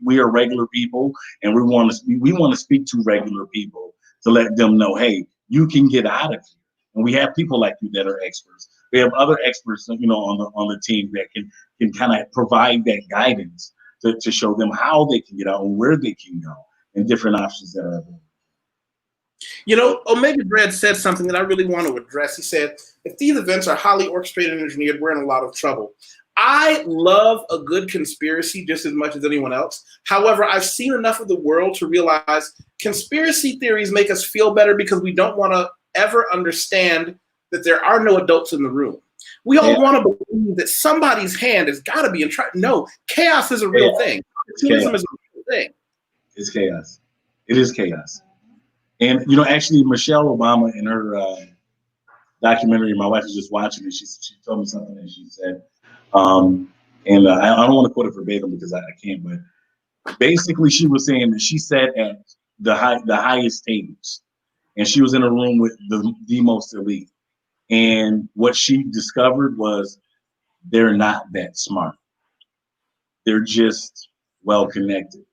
[SPEAKER 2] we are regular people, and we want to speak to regular people to let them know, hey, you can get out of here. And we have people like you that are experts. We have other experts, on the team that can kind of provide that guidance to show them how they can get out and where they can go and different options that are available.
[SPEAKER 1] Omega Dread said something that I really want to address. He said, if these events are highly orchestrated and engineered, we're in a lot of trouble. I love a good conspiracy just as much as anyone else. However, I've seen enough of the world to realize conspiracy theories make us feel better because we don't want to ever understand that there are no adults in the room. We all want to believe that somebody's hand has got to be in charge. No, chaos is a real thing. Opportunism is a real thing.
[SPEAKER 2] It's chaos. It is chaos. And, you know, actually, Michelle Obama in her documentary, my wife was just watching it. She told me something that she said. And I don't want to quote it verbatim because I can't, but basically she was saying that she sat at the highest tables and she was in a room with the most elite. And what she discovered was they're not that smart. They're just well connected.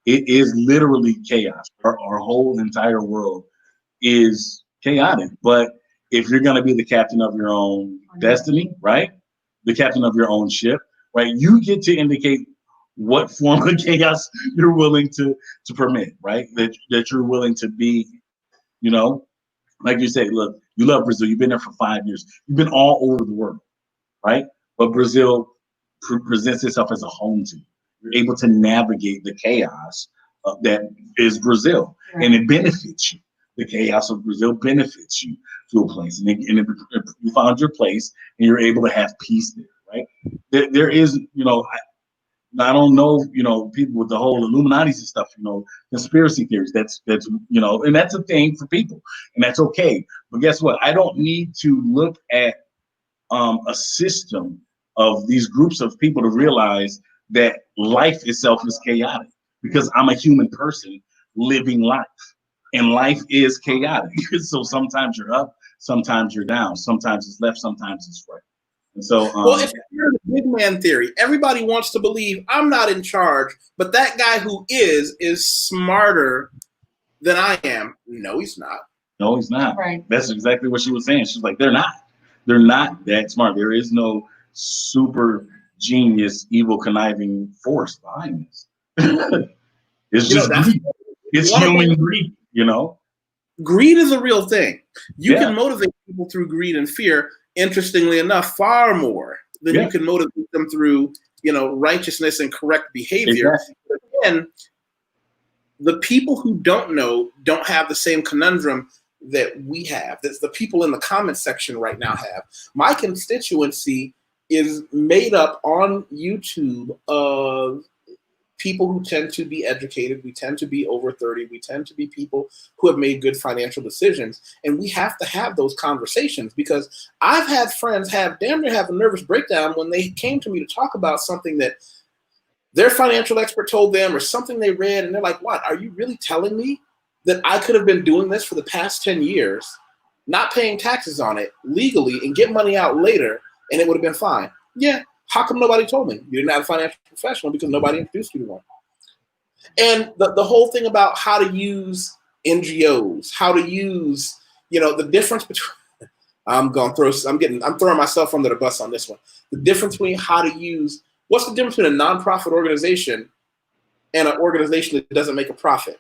[SPEAKER 2] It is literally chaos. Our whole entire world is chaotic. But if you're going to be the captain of your own destiny, right? The captain of your own ship, right? You get to indicate what form of chaos you're willing to permit, right? That you're willing to be, you know, like you say, look, you love Brazil. You've been there for 5 years. You've been all over the world, right? But Brazil presents itself as a home to you. You're able to navigate the chaos that is Brazil, and it benefits you. The chaos of Brazil benefits you to a place, and you found your place, and you're able to have peace there, right? There is, you know, I don't know, you know, people with the whole Illuminati and stuff, you know, conspiracy theories. That's you know, and that's a thing for people, and that's okay. But guess what? I don't need to look at a system of these groups of people to realize that life itself is chaotic, because I'm a human person living life, and life is chaotic. So sometimes you're up, sometimes you're down, sometimes it's left, sometimes it's right. And so,
[SPEAKER 1] well, if you're in the big man theory, everybody wants to believe I'm not in charge, but that guy who is smarter than I am. No, he's not.
[SPEAKER 2] No, he's not.
[SPEAKER 3] Right.
[SPEAKER 2] That's exactly what she was saying. She's like, they're not that smart. There is no super genius, evil, conniving force behind this. It's just greed. It's human greed, you know?
[SPEAKER 1] Greed is a real thing. You
[SPEAKER 2] Yeah.
[SPEAKER 1] can motivate people through greed and fear, interestingly enough, far more than you can motivate them through, you know, righteousness and correct behavior.
[SPEAKER 2] Exactly.
[SPEAKER 1] But again, the people who don't know don't have the same conundrum that we have, that the people in the comment section right now have. My constituency is made up on YouTube of people who tend to be educated. We tend to be over 30. We tend to be people who have made good financial decisions. And we have to have those conversations, because I've had friends damn near have a nervous breakdown when they came to me to talk about something that their financial expert told them, or something they read, and they're like, what, are you really telling me that I could have been doing this for the past 10 years, not paying taxes on it legally, and get money out later, and it would have been fine? Yeah. How come nobody told me? You didn't have a financial professional because nobody introduced you to one. And the whole thing about how to use NGOs, how to use, you know, the difference between, I'm throwing myself under the bus on this one. The difference between what's the difference between a nonprofit organization and an organization that doesn't make a profit?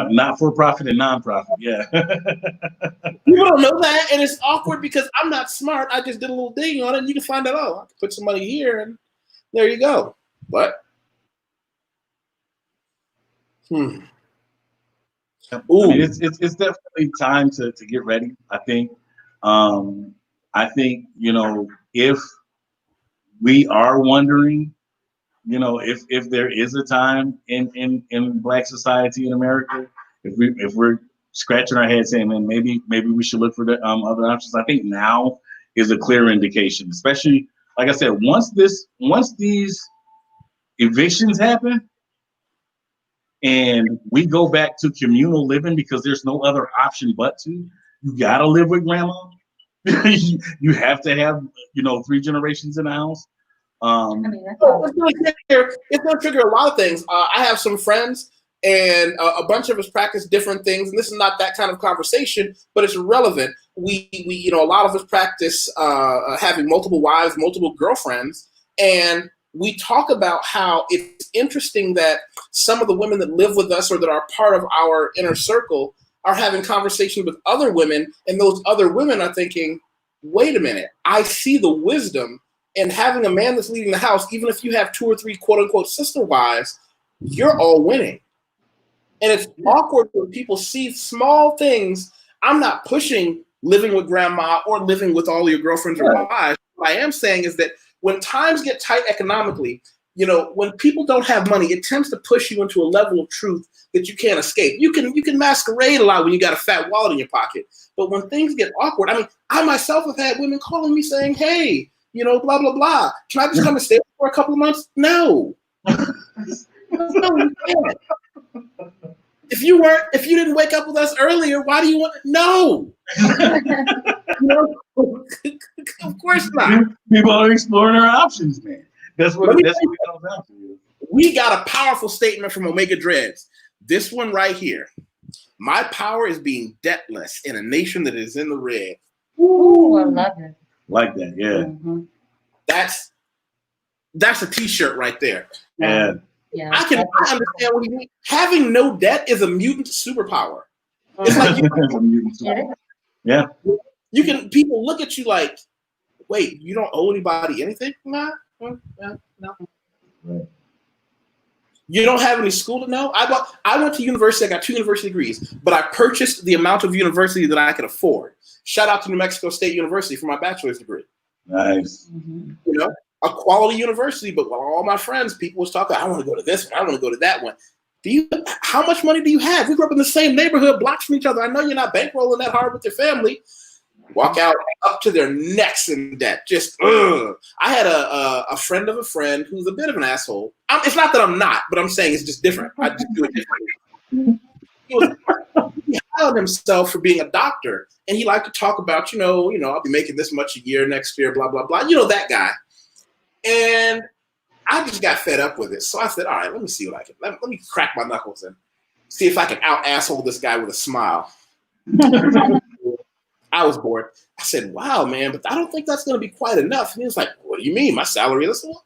[SPEAKER 2] Not for profit and nonprofit, yeah.
[SPEAKER 1] People don't know that, and it's awkward because I'm not smart. I just did a little digging on it, and you can find out, I can put some money here, and there you go. But, Ooh.
[SPEAKER 2] I mean, it's definitely time to get ready. I think, you know, if we are wondering, you know, if there is a time in Black society in America, if we're scratching our heads saying, man, maybe we should look for the other options. I think now is a clear indication, especially, like I said, once these evictions happen and we go back to communal living, because there's no other option but to, you gotta live with grandma. You have to have, you know, 3 generations in the house.
[SPEAKER 1] It's going to trigger a lot of things. I have some friends, and a bunch of us practice different things, and this is not that kind of conversation, but it's relevant. We you know, a lot of us practice having multiple wives, multiple girlfriends, and we talk about how it's interesting that some of the women that live with us or that are part of our inner circle are having conversations with other women, and those other women are thinking, wait a minute, I see the wisdom in having a man that's leading the house. Even if you have 2 or 3 quote unquote sister wives, you're all winning. And it's awkward when people see small things. I'm not pushing living with grandma or living with all your girlfriends or wives. What I am saying is that when times get tight economically, when people don't have money, it tends to push you into a level of truth that you can't escape. You can masquerade a lot when you got a fat wallet in your pocket, but when things get awkward, I mean, I myself have had women calling me saying, "Hey, blah blah blah. Can I just come and stay for a couple of months?" No. No, you can't. If you didn't wake up with us earlier, why do you want? No. Of course not.
[SPEAKER 2] People are exploring their options, man. That's what it comes down to.
[SPEAKER 1] We got a powerful statement from Omega Dreads. This one right here. My power is being debtless in a nation that is in the red.
[SPEAKER 3] Ooh, I love it.
[SPEAKER 2] Like that, yeah.
[SPEAKER 3] Mm-hmm.
[SPEAKER 1] That's a t-shirt right there.
[SPEAKER 2] Yeah.
[SPEAKER 3] Yeah.
[SPEAKER 1] I understand what you mean. Having no debt is a mutant superpower. It's like
[SPEAKER 2] yeah.
[SPEAKER 1] You can people look at you like, wait, you don't owe anybody anything? Nah, no.
[SPEAKER 2] Right.
[SPEAKER 1] You don't have any school to know? I went to university, I got 2 university degrees, but I purchased the amount of university that I could afford. Shout out to New Mexico State University for my bachelor's degree.
[SPEAKER 2] Nice.
[SPEAKER 3] Mm-hmm.
[SPEAKER 1] A quality university, but all my friends, people was talking, I want to go to this one, I want to go to that one. How much money do you have? We grew up in the same neighborhood, blocks from each other. I know you're not bankrolling that hard with your family. Walk out up to their necks in debt. Just, ugh. I had a friend of a friend who's a bit of an asshole. It's not that I'm not, but I'm saying it's just different. I just do it differently. He hired himself for being a doctor, and he liked to talk about, I'll be making this much a year next year, blah, blah, blah. That guy. And I just got fed up with it. So I said, all right, let me see what I can. Let me crack my knuckles and see if I can out-asshole this guy with a smile. I was bored. I said, wow, man, but I don't think that's going to be quite enough. And he was like, what do you mean? My salary? I said, well,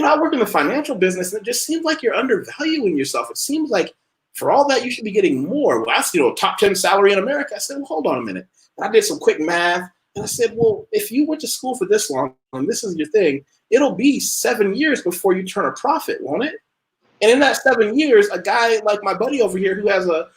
[SPEAKER 1] I work in the financial business, and it just seems like you're undervaluing yourself. It seems like for all that, you should be getting more. Well, that's, top 10 salary in America. I said, well, hold on a minute. And I did some quick math. And I said, well, if you went to school for this long and this is your thing, it'll be 7 years before you turn a profit, won't it? And in that 7 years, a guy like my buddy over here who has a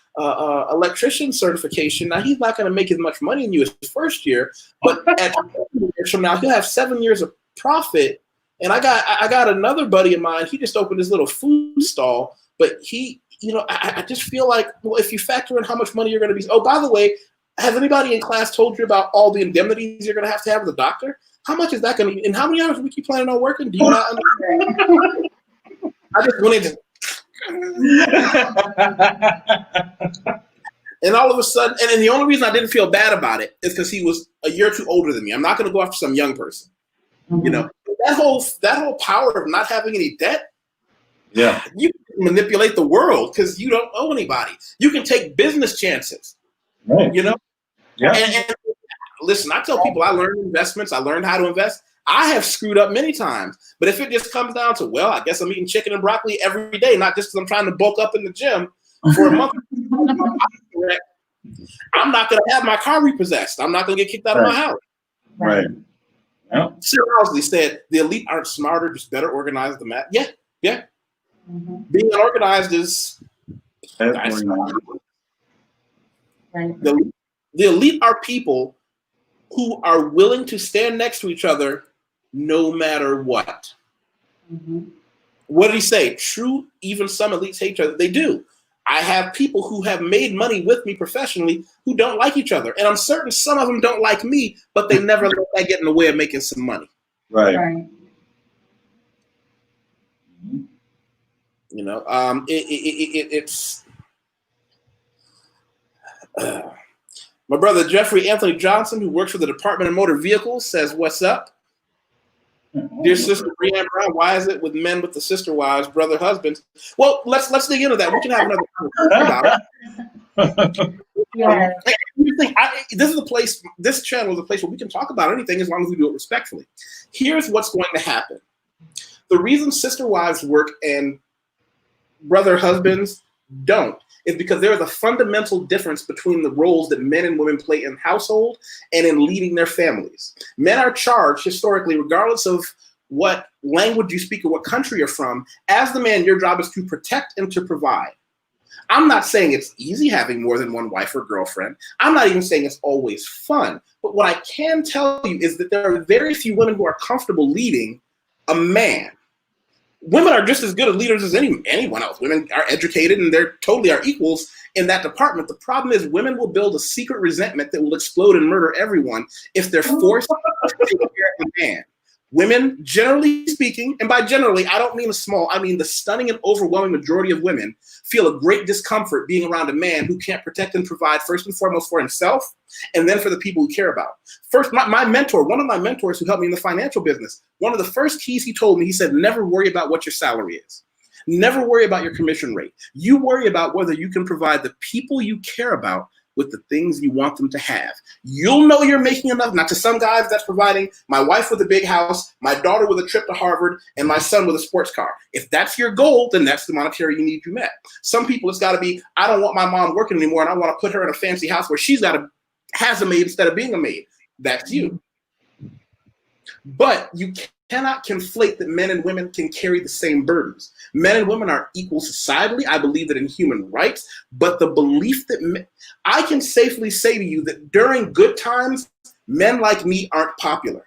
[SPEAKER 1] electrician certification, now he's not going to make as much money in you as his first year, but at 7 years from now, he'll have 7 years of profit. And I got another buddy of mine. He just opened his little food stall, but I just feel like, well, if you factor in how much money you're going to be. Oh, by the way, has anybody in class told you about all the indemnities you're going to have with a doctor? How much is that going to be? And how many hours a week you planning on working? Do you not understand? I just went into and all of a sudden, and the only reason I didn't feel bad about it is because he was a year or two older than me. I'm not going to go after some young person.
[SPEAKER 3] Mm-hmm.
[SPEAKER 1] That whole power of not having any debt.
[SPEAKER 2] Yeah,
[SPEAKER 1] you can manipulate the world because you don't owe anybody. You can take business chances.
[SPEAKER 2] Right.
[SPEAKER 1] Yeah.
[SPEAKER 2] And
[SPEAKER 1] listen, I tell people I learned investments. I learned how to invest. I have screwed up many times, but if it just comes down to, well, I guess I'm eating chicken and broccoli every day, not just because I'm trying to bulk up in the gym for a month. I'm not going to have my car repossessed. I'm not going to get kicked out of my house.
[SPEAKER 2] Right. Yeah.
[SPEAKER 1] Sir Owsley said, the elite aren't smarter, just better organized than that. Yeah. Mm-hmm. Being unorganized is nice.
[SPEAKER 3] Right.
[SPEAKER 1] The elite are people who are willing to stand next to each other no matter what.
[SPEAKER 3] Mm-hmm.
[SPEAKER 1] What did he say? True, even some elites hate each other. They do. I have people who have made money with me professionally who don't like each other. And I'm certain some of them don't like me, but they never let that get in the way of making some money.
[SPEAKER 2] Right.
[SPEAKER 1] It's my brother Jeffrey Anthony Johnson, who works for the Department of Motor Vehicles, says, what's up? Dear sister Brianne Brown, why is it with men with the sister wives, brother husbands? Well, let's dig into that. We can have another conversation about it. This is a place, this channel is a place where we can talk about anything as long as we do it respectfully. Here's what's going to happen. The reason sister wives work and brother husbands don't is because there is a fundamental difference between the roles that men and women play in household and in leading their families. Men are charged historically, regardless of what language you speak or what country you're from. As the man, your job is to protect and to provide. I'm not saying it's easy having more than one wife or girlfriend. I'm not even saying it's always fun. But what I can tell you is that there are very few women who are comfortable leading a man. women are just as good as leaders as anyone else. Women are educated and they're totally our equals in that department. The problem is women will build a secret resentment that will explode and murder everyone if they're forced to take care of a man. Women, generally speaking, and by generally, I don't mean a small, I mean the stunning and overwhelming majority of women feel a great discomfort being around a man who can't protect and provide first and foremost for himself, and then for the people who care about. First, my mentor, one of my mentors who helped me in the financial business, one of the first keys he told me, he said, never worry about what your salary is. Never worry about your commission rate. You worry about whether you can provide the people you care about with the things you want them to have. You'll know you're making enough. Now, to some guys, that's providing my wife with a big house, my daughter with a trip to Harvard, and my son with a sports car. If that's your goal, then that's the monetary you need you met. Some people, it's got to be, I don't want my mom working anymore, and I want to put her in a fancy house where has a maid instead of being a maid. That's you. But you cannot conflate that men and women can carry the same burdens. Men and women are equal societally. I believe that in human rights, but the belief that I can safely say to you that during good times, men like me aren't popular.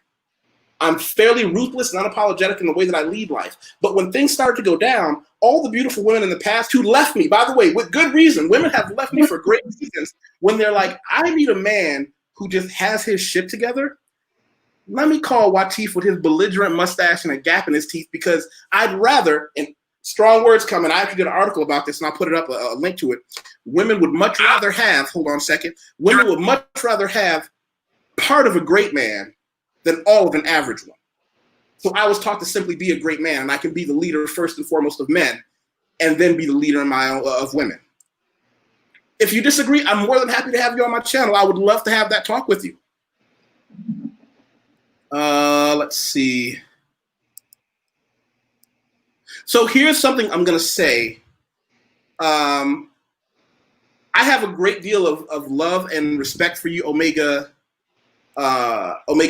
[SPEAKER 1] I'm fairly ruthless and unapologetic in the way that I lead life. But when things start to go down, all the beautiful women in the past who left me, by the way, with good reason, women have left me for great reasons, when they're like, I need a man who just has his shit together. Let me call Wateef with his belligerent mustache and a gap in his teeth, because I'd rather, and strong words coming, I actually did an article about this and I'll put it up, a link to it. Women would much rather have, hold on a second, women would much rather have part of a great man than all of an average one. So I was taught to simply be a great man, and I can be the leader first and foremost of men, and then be the leader in my own, of women. If you disagree, I'm more than happy to have you on my channel. I would love to have that talk with you. Let's see. So here's something I'm going to say. I have a great deal of love and respect for you, Omega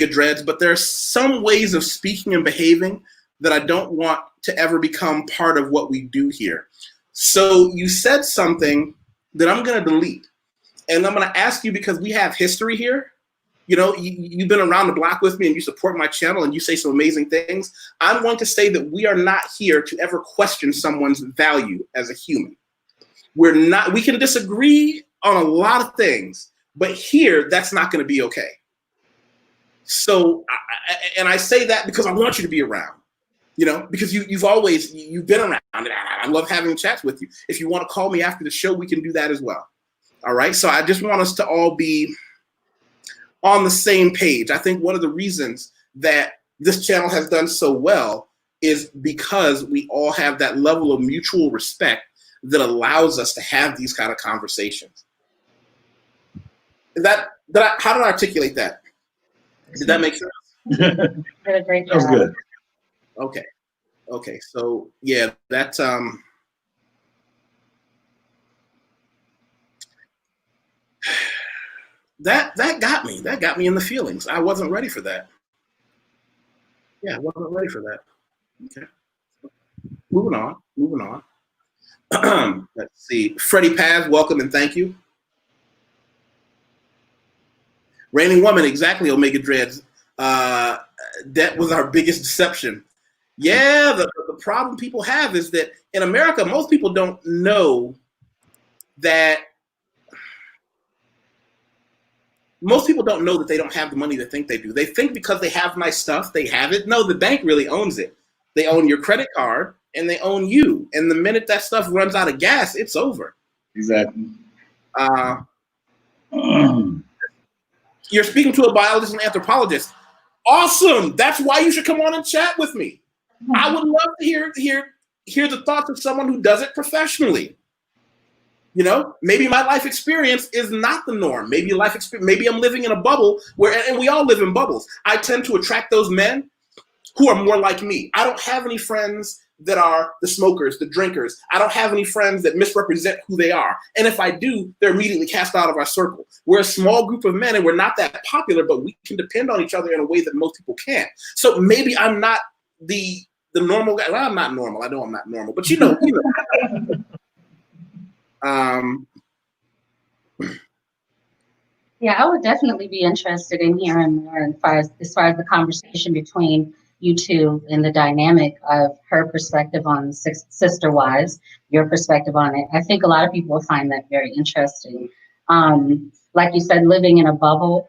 [SPEAKER 1] Dreads, but there are some ways of speaking and behaving that I don't want to ever become part of what we do here. So you said something that I'm going to delete, and I'm going to ask you, because we have history here. You know, you've been around the block with me and you support my channel and you say some amazing things. I'm going to say that we are not here to ever question someone's value as a human. We can disagree on a lot of things, but here, that's not going to be okay. So, and I say that because I want you to be around, you know, because you've been around, and I love having chats with you. If you want to call me after the show, we can do that as well. All right. So I just want us to all be on the same page. I think one of the reasons that this channel has done so well is because we all have that level of mutual respect that allows us to have these kind of conversations. How did I articulate that? Did that make sense?
[SPEAKER 3] Did a great
[SPEAKER 2] That was
[SPEAKER 3] job.
[SPEAKER 2] good.
[SPEAKER 1] Okay. So yeah, that's that got me. That got me in the feelings. I wasn't ready for that. Yeah, I wasn't ready for that. Okay. Moving on. Let's see. Freddie Paz, welcome and thank you. Reigning woman, exactly, Omega Dreads. That was our biggest deception. Yeah, the problem people have is that in America, most people don't know that. Most people don't know that they don't have the money they think they do. They think because they have nice stuff, they have it. No, the bank really owns it. They own your credit card and they own you. And the minute that stuff runs out of gas, it's over.
[SPEAKER 2] Exactly.
[SPEAKER 1] You're speaking to a biologist and anthropologist. Awesome. That's why you should come on and chat with me. I would love to hear the thoughts of someone who does it professionally. You know, maybe my life experience is not the norm. Maybe I'm living in a bubble and we all live in bubbles. I tend to attract those men who are more like me. I don't have any friends that are the smokers, the drinkers. I don't have any friends that misrepresent who they are. And if I do, they're immediately cast out of our circle. We're a small group of men and we're not that popular, but we can depend on each other in a way that most people can't. So maybe I'm not the normal guy. Well, I'm not normal. I know I'm not normal, but you know.
[SPEAKER 3] Yeah, I would definitely be interested in hearing more as far as the conversation between you two in the dynamic of her perspective on sister wives, your perspective on it. I think a lot of people find that very interesting. Like you said, living in a bubble.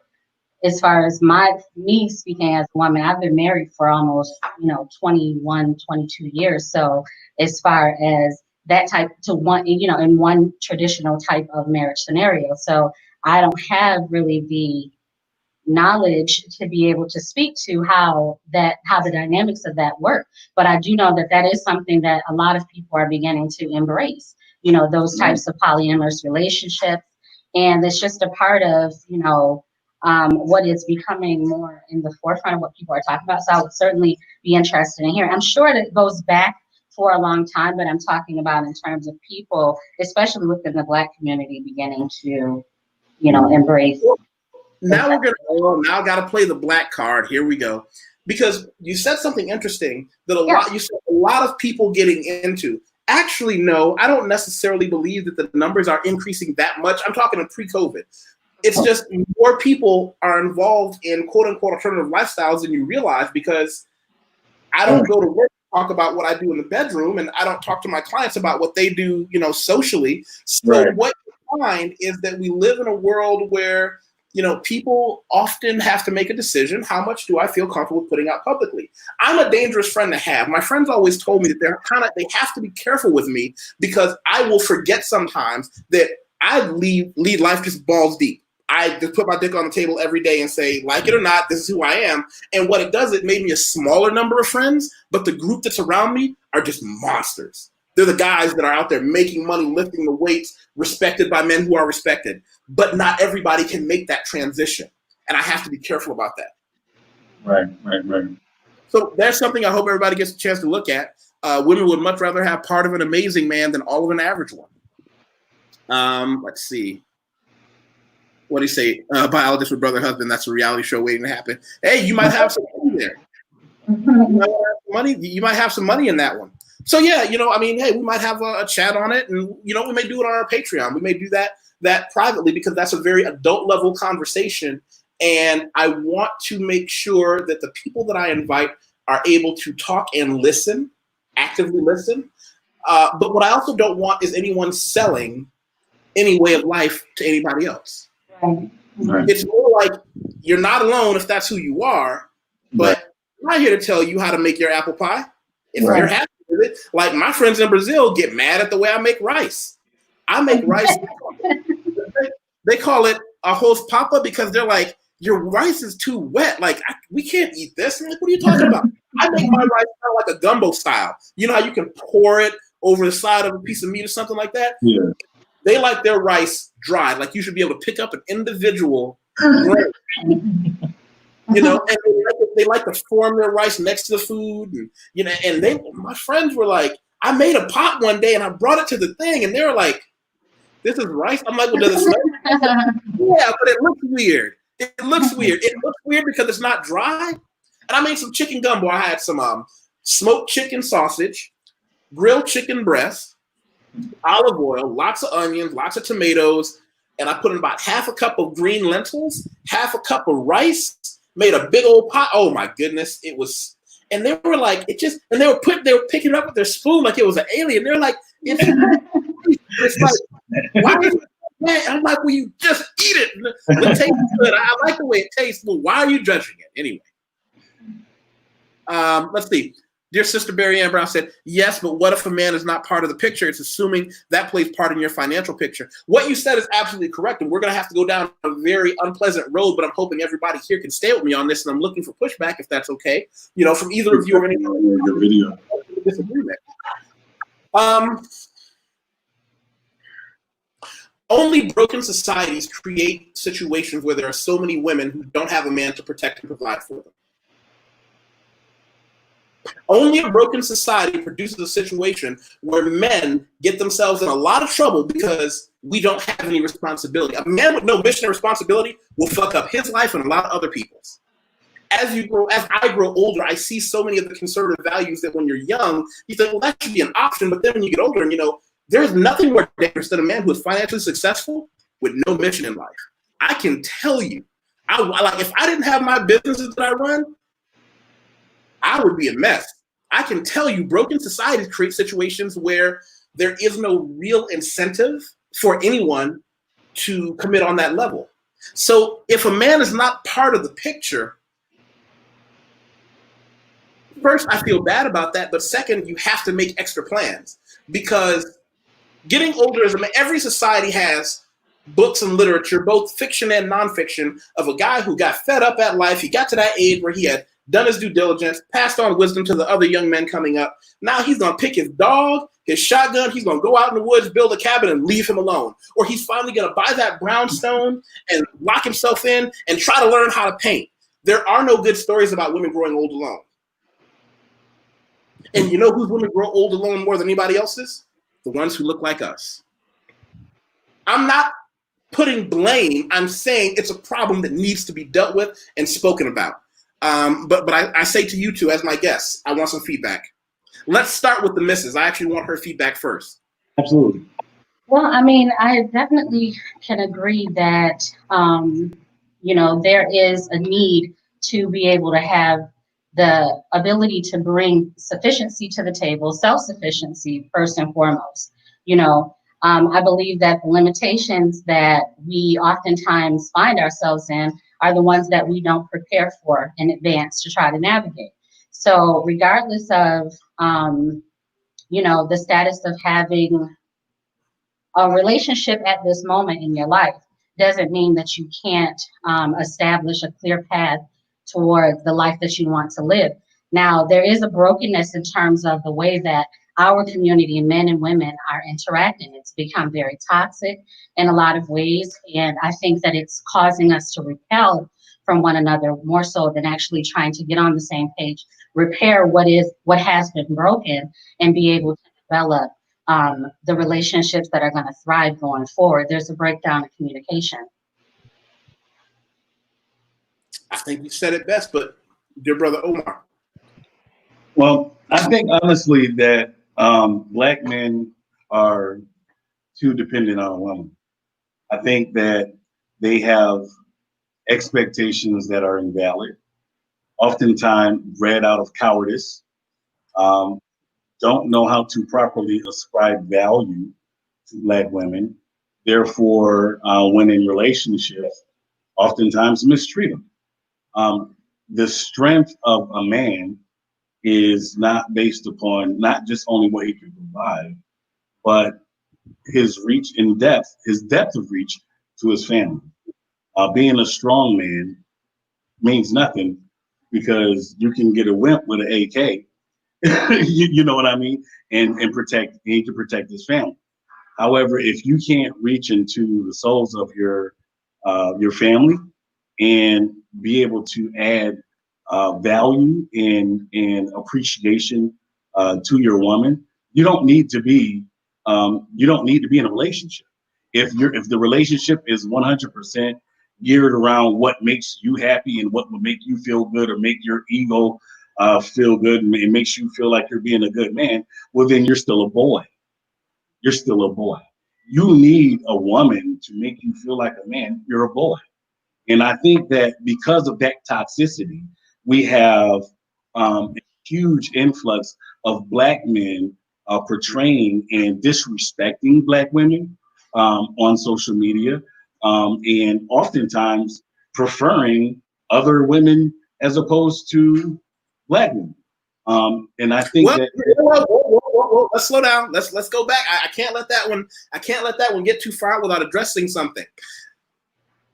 [SPEAKER 3] As far as me speaking as a woman, I've been married for almost 21, 22 years. So as far as that type to one, in one traditional type of marriage scenario, so I don't have really the knowledge to be able to speak to how the dynamics of that work. But I do know that is something that a lot of people are beginning to embrace, those types of polyamorous relationships. And it's just a part of, what is becoming more in the forefront of what people are talking about. So I would certainly be interested in hearing. I'm sure that it goes back for a long time, but I'm talking about in terms of people, especially within the Black community, beginning to, embrace.
[SPEAKER 1] Now now I got to play the Black card. Here we go. Because you said something interesting that you said a lot of people getting into. Actually, no, I don't necessarily believe that the numbers are increasing that much. I'm talking of pre-COVID. It's just more people are involved in quote unquote alternative lifestyles than you realize, because I don't go to work to talk about what I do in the bedroom, and I don't talk to my clients about what they do, socially. So what you find is that we live in a world where people often have to make a decision. How much do I feel comfortable putting out publicly? I'm a dangerous friend to have. My friends always told me that they have to be careful with me, because I will forget sometimes that I lead life just balls deep. I just put my dick on the table every day and say, like it or not, this is who I am. And what it does, it made me a smaller number of friends, but the group that's around me are just monsters. They're the guys that are out there making money, lifting the weights, respected by men who are respected. But not everybody can make that transition. And I have to be careful about that.
[SPEAKER 2] Right.
[SPEAKER 1] So there's something I hope everybody gets a chance to look at. Women would much rather have part of an amazing man than all of an average one. Let's see. What do you say? Biologist with brother husband. That's a reality show waiting to happen. Hey, you might have some money there. You might have some money in that one. So yeah, hey, we might have a chat on it, and we may do it on our Patreon. We may do that privately, because that's a very adult level conversation, and I want to make sure that the people that I invite are able to talk and listen, actively listen. But what I also don't want is anyone selling any way of life to anybody else.
[SPEAKER 2] Right.
[SPEAKER 1] It's more like you're not alone if that's who you are, but I'm not here to tell you how to make your apple pie. If you're happy with it, like my friends in Brazil get mad at the way I make rice. I make rice. They call it arroz papa, because they're like, your rice is too wet. Like, we can't eat this. I'm like, what are you talking about? I make my rice kind of like a gumbo style. You know how you can pour it over the side of a piece of meat or something like that?
[SPEAKER 2] Yeah.
[SPEAKER 1] They like their rice dried. Like, you should be able to pick up an individual grain. And they like to form their rice next to the food. And my friends were like, I made a pot one day and I brought it to the thing, and they were like, this is rice? I'm like, well, does it smell? Yeah, but it looks weird. It looks weird because it's not dry. And I made some chicken gumbo. I had some smoked chicken sausage, grilled chicken breast, olive oil, lots of onions, lots of tomatoes, and I put in about half a cup of green lentils, half a cup of rice, made a big old pot. Oh my goodness, it was. And they were like, and they were picking it up with their spoon like it was an alien. They're like, it's like, why are you? Man, I'm like, well, you just eat it. It tastes good. I like the way it tastes. Well, why are you judging it anyway? Let's see. Dear Sister Barry Ann Brown said, yes, but what if a man is not part of the picture? It's assuming that plays part in your financial picture. What you said is absolutely correct, and we're going to have to go down a very unpleasant road, but I'm hoping everybody here can stay with me on this, and I'm looking for pushback, if that's okay, from either of you or any
[SPEAKER 2] your video.
[SPEAKER 1] Disagreement. Only broken societies create situations where there are so many women who don't have a man to protect and provide for them. Only a broken society produces a situation where men get themselves in a lot of trouble because we don't have any responsibility. A man with no mission and responsibility will fuck up his life and a lot of other people's. As I grow older, I see so many of the conservative values that when you're young, you think, well, that should be an option. But then when you get older, and there's nothing more dangerous than a man who is financially successful with no mission in life. I can tell you, if I didn't have my businesses that I run, I would be a mess. I can tell you, broken societies create situations where there is no real incentive for anyone to commit on that level. So if a man is not part of the picture, first, I feel bad about that. But second, you have to make extra plans, because getting older is, every society has books and literature, both fiction and nonfiction, of a guy who got fed up at life. He got to that age where he had done his due diligence, passed on wisdom to the other young men coming up. Now he's going to pick his dog, his shotgun. He's going to go out in the woods, build a cabin, and leave him alone. Or he's finally going to buy that brownstone and lock himself in and try to learn how to paint. There are no good stories about women growing old alone. And you know whose women grow old alone more than anybody else's? The ones who look like us. I'm not putting blame. I'm saying it's a problem that needs to be dealt with and spoken about. But I say to you two, as my guests, I want some feedback. Let's start with the missus. I actually want her feedback first.
[SPEAKER 2] Absolutely.
[SPEAKER 3] Well, I mean, I definitely can agree that, there is a need to be able to have the ability to bring sufficiency to the table, self-sufficiency first and foremost. I believe that the limitations that we oftentimes find ourselves in are the ones that we don't prepare for in advance to try to navigate. So regardless of, the status of having a relationship at this moment in your life, doesn't mean that you can't establish a clear path towards the life that you want to live. Now, there is a brokenness in terms of the way that our community, men and women, are interacting. It's become very toxic in a lot of ways, and I think that it's causing us to repel from one another more so than actually trying to get on the same page, repair what has been broken, and be able to develop the relationships that are going to thrive going forward. There's a breakdown in communication.
[SPEAKER 1] I think you said it best, but dear brother Omar.
[SPEAKER 2] Well, I think honestly that Black men are too dependent on a woman. I think that they have expectations that are invalid, oftentimes bred out of cowardice, don't know how to properly ascribe value to Black women. Therefore, when in relationships, oftentimes mistreat them. The strength of a man is not based upon not just only what he can provide, but his reach in depth, his depth of reach to his family. Being a strong man means nothing because you can get a wimp with an AK, you know what I mean, and he can protect his family. However, if you can't reach into the souls of your family and be able to add value and appreciation to your woman, you don't need to be in a relationship. If the relationship is 100% geared around what makes you happy and what will make you feel good or make your ego feel good and it makes you feel like you're being a good man, well, then you're still a boy. You're still a boy. You need a woman to make you feel like a man. You're a boy. And I think that because of that toxicity, we have a huge influx of Black men portraying and disrespecting Black women on social media, and oftentimes preferring other women as opposed to Black women. And I think that
[SPEAKER 1] whoa, let's slow down. Let's go back. I can't let that one get too far without addressing something.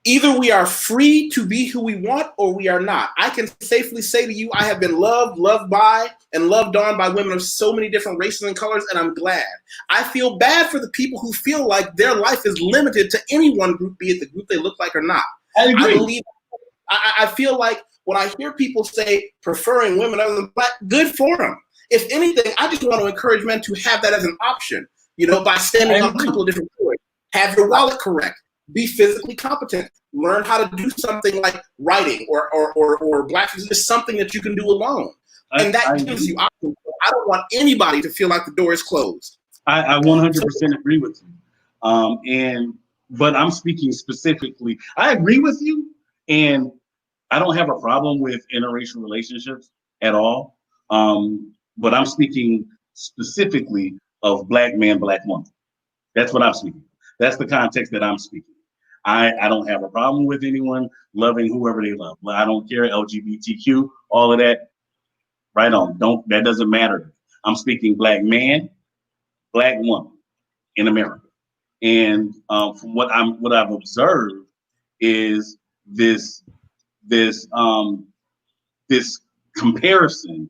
[SPEAKER 1] Either we are free to be who we want or we are not. I can safely say to you, I have been loved by, and loved on by women of so many different races and colors, and I'm glad. I feel bad for the people who feel like their life is limited to any one group, be it the group they look like or not.
[SPEAKER 2] I agree.
[SPEAKER 1] I feel like when I hear people say preferring women other than Black, good for them. If anything, I just want to encourage men to have that as an option, by standing on a couple of different points. Have your wallet correct. Be physically competent. Learn how to do something like writing or Black is something that you can do alone. And that gives you options. I don't want anybody to feel like the door is closed.
[SPEAKER 2] I 100% agree with you. But I'm speaking specifically. I agree with you, and I don't have a problem with interracial relationships at all. But I'm speaking specifically of black man, black woman. That's what I'm speaking. That's the context that I'm speaking. I don't have a problem with anyone loving whoever they love. I don't care, LGBTQ, all of that. Right on. That doesn't matter. I'm speaking black man, black woman in America. And from what I've observed is this this comparison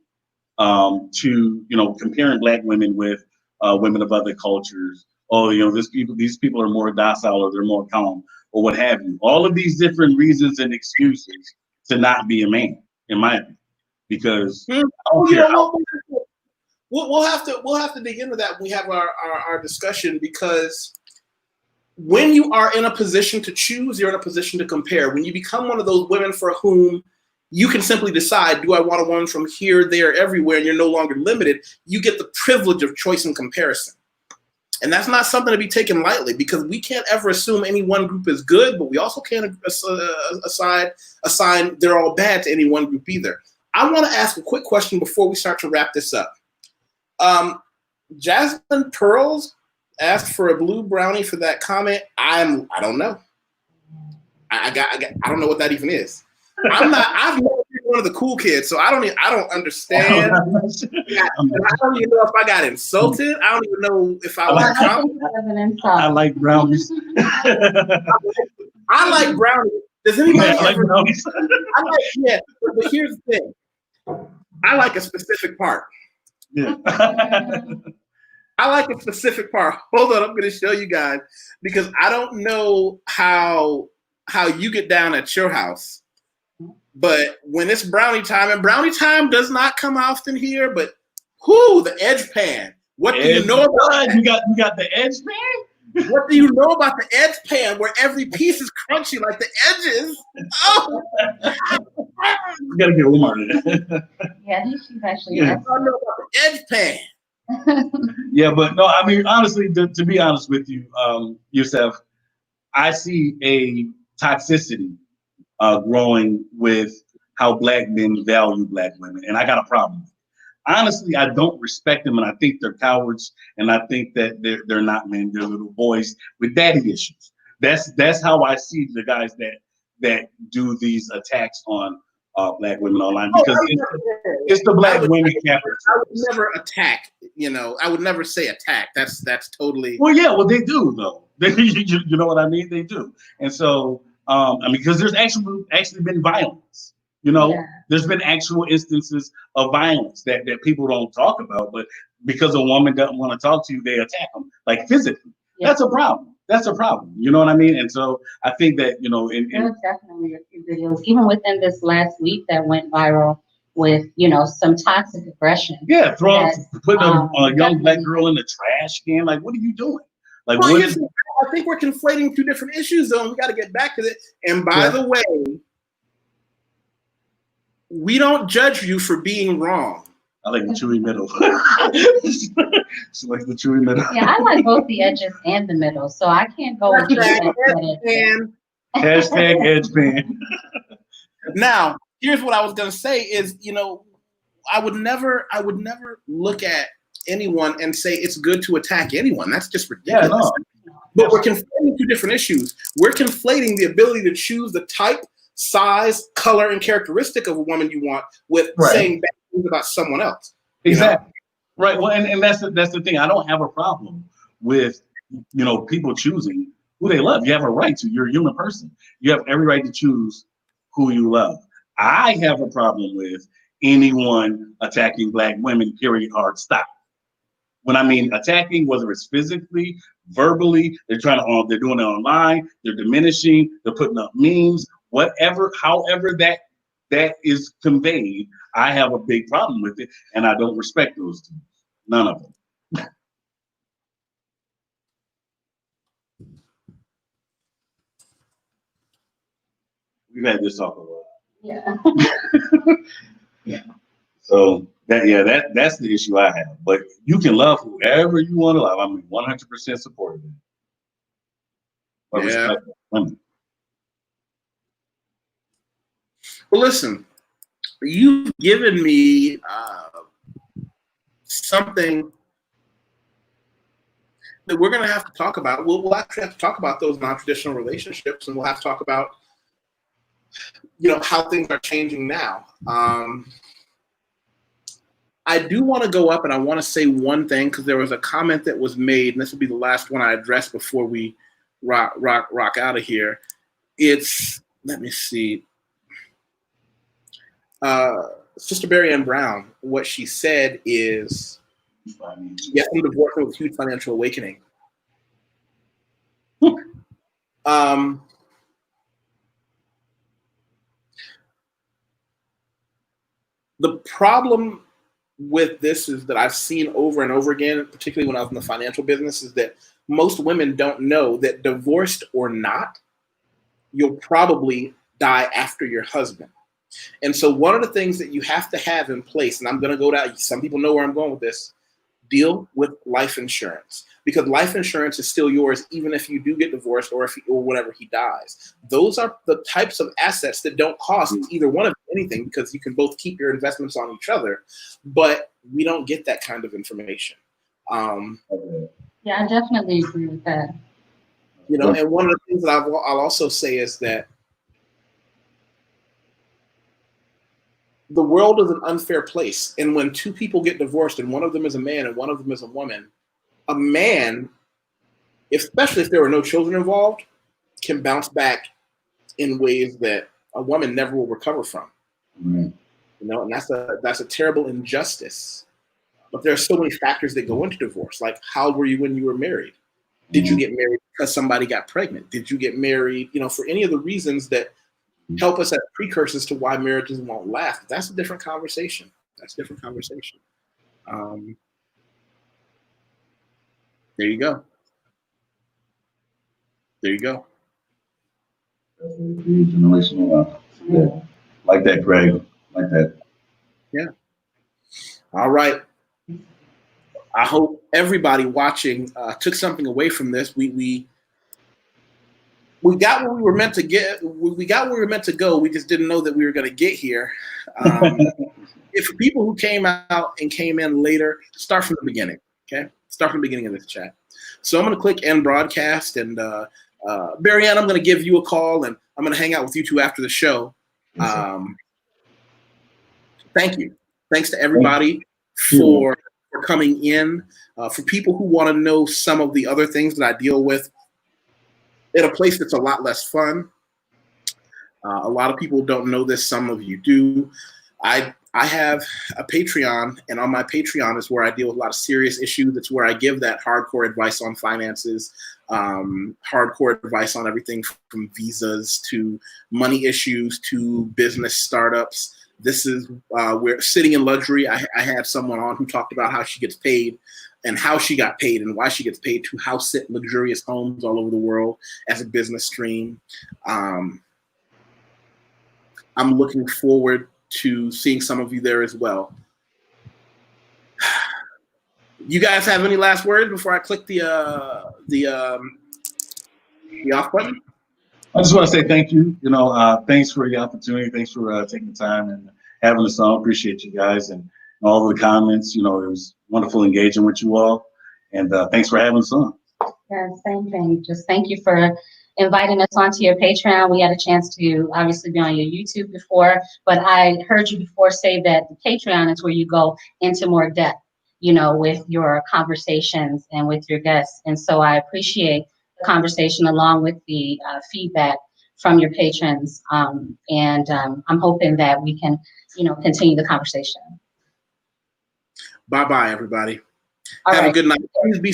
[SPEAKER 2] to comparing black women with women of other cultures. Oh, these people are more docile, or they're more calm, or what have you. All of these different reasons and excuses to not be a man, in my opinion, because I don't care how.
[SPEAKER 1] We'll have to dig into that when we have our discussion, because when you are in a position to choose, you're in a position to compare. When you become one of those women for whom you can simply decide, do I want a woman from here, there, everywhere, and you're no longer limited, you get the privilege of choice and comparison. And that's not something to be taken lightly, because we can't ever assume any one group is good, but we also can't assign they're all bad to any one group either. I want to ask a quick question before we start to wrap this up. Jasmine Pearls asked for a blue brownie for that comment. I don't know. I don't know what that even is. I've never been one of the cool kids, so I don't understand. I don't even know if I got insulted. I don't even know if I was.
[SPEAKER 2] I like brownies.
[SPEAKER 1] I like brownies. Does anybody
[SPEAKER 2] like brownies?
[SPEAKER 1] Yeah, but here's the thing. I like a specific part.
[SPEAKER 2] Yeah.
[SPEAKER 1] I like a specific part. Hold on, I'm going to show you guys, because I don't know how you get down at your house. But when it's brownie time, and brownie time does not come often here, but the edge pan. What do you know about that?
[SPEAKER 2] You got the edge pan?
[SPEAKER 1] What do you know about the edge pan, where every piece is crunchy like the edges? Oh,
[SPEAKER 2] you gotta get Omar to that.
[SPEAKER 3] Yeah, she's actually.
[SPEAKER 1] I don't know about the edge pan.
[SPEAKER 2] Yeah, but no, I mean, honestly, to be honest with you, Yusef, I see a toxicity growing with how black men value black women, and I got a problem. Honestly, I don't respect them, and I think they're cowards, and I think that they're not men; they're little boys with daddy issues. That's how I see the guys that do these attacks on black women online, because it's the black women capital.
[SPEAKER 1] I would never attack. I would never say attack. That's totally.
[SPEAKER 2] Well, yeah, well they do though. You know what I mean? They do, and so I mean, because there's actually been violence. There's been actual instances of violence that people don't talk about, but because a woman doesn't want to talk to you, they attack them, like physically. Yeah. That's a problem. That's a problem. You know what I mean? And so I think that,
[SPEAKER 3] there was definitely a few videos, even within this last week, that went viral with, some toxic aggression.
[SPEAKER 2] Yeah, putting a young black girl in the trash can. Like, what are you doing? Like,
[SPEAKER 1] I think we're conflating two different issues, though, and we got to get back to it. And by the way, we don't judge you for being wrong.
[SPEAKER 2] I like the chewy middle. She likes the chewy middle.
[SPEAKER 3] Yeah, I like both the edges and the middle, so I can't go with
[SPEAKER 2] Hashtag edge pan.
[SPEAKER 1] Now, here's what I was gonna say is, I would never look at anyone and say it's good to attack anyone. That's just ridiculous. Yeah, no. But we're conflating two different issues. We're conflating the ability to choose the type, size, color, and characteristic of a woman you want with saying bad things about someone else.
[SPEAKER 2] Exactly. Right. Well, and that's the thing. I don't have a problem with people choosing who they love. You have a right to. You're a human person. You have every right to choose who you love. I have a problem with anyone attacking black women. Period. Hard stop. When I mean attacking, whether it's physically, verbally, they're doing it online. They're diminishing. They're putting up memes. However that is conveyed, I have a big problem with it, and I don't respect those two. None of them. We've had this talk a lot.
[SPEAKER 3] Yeah.
[SPEAKER 2] Yeah. So that's the issue I have. But you can love whoever you want to love. I'm 100% supportive of it. But respect women.
[SPEAKER 1] Well, listen, you've given me something that we're going to have to talk about. We'll actually have to talk about those non-traditional relationships, and we'll have to talk about, how things are changing now. I do want to go up, and I want to say one thing, because there was a comment that was made, and this will be the last one I address before we rock out of here. Let me see. Sister Barry Ann Brown, what she said is, yes, I'm divorcing with huge financial awakening. The problem with this is that I've seen over and over again, particularly when I was in the financial business, is that most women don't know that divorced or not, you'll probably die after your husband. And so one of the things that you have to have in place, and I'm going to go down, some people know where I'm going with this, deal with life insurance, because life insurance is still yours even if you do get divorced or whenever he dies. Those are the types of assets that don't cost either one of you anything, because you can both keep your investments on each other, but we don't get that kind of information.
[SPEAKER 3] Yeah, I definitely agree with that.
[SPEAKER 1] And one of the things that I'll also say is that the world is an unfair place. And when two people get divorced and one of them is a man and one of them is a woman, a man, especially if there were no children involved, can bounce back in ways that a woman never will recover from. And that's a terrible injustice. But there are so many factors that go into divorce. Like, how old were you when you were married? Did you get married because somebody got pregnant? Did you get married, for any of the reasons that help us as precursors to why marriages won't last? That's a different conversation. There you go.
[SPEAKER 2] Generational. Yeah. Like that, Greg. Like that.
[SPEAKER 1] Yeah. All right. I hope everybody watching took something away from this. We got where we were meant to get. We got where we were meant to go. We just didn't know that we were going to get here. If for people who came out and came in later, start from the beginning. Okay, start from the beginning of this chat. So I'm going to click end broadcast, and Barry Ann, I'm going to give you a call, and I'm going to hang out with you two after the show. Thank you. Thanks to everybody for coming in. For people who want to know some of the other things that I deal with in a place that's a lot less fun. A lot of people don't know this. Some of you do. I have a Patreon, and on my Patreon is where I deal with a lot of serious issues. It's where I give that hardcore advice on finances, hardcore advice on everything from visas to money issues to business startups. This is where sitting in luxury. I had someone on who talked about how she gets paid and how she got paid and why she gets paid to house sit luxurious homes all over the world as a business stream. I'm looking forward to seeing some of you there as well. You guys have any last words before I click the off button?
[SPEAKER 2] I just want to say thank you. Thanks for the opportunity. Thanks for taking the time and having us on. Appreciate you guys and all the comments. It was wonderful engaging with you all, and thanks for having us on.
[SPEAKER 3] Yeah, same thing. Just thank you for inviting us onto your Patreon. We had a chance to obviously be on your YouTube before, but I heard you before say that the Patreon is where you go into more depth, with your conversations and with your guests. And so I appreciate the conversation along with the feedback from your patrons. I'm hoping that we can, continue the conversation.
[SPEAKER 1] Bye-bye, everybody.
[SPEAKER 3] All
[SPEAKER 1] Have
[SPEAKER 3] right.
[SPEAKER 1] a good night. Please be safe.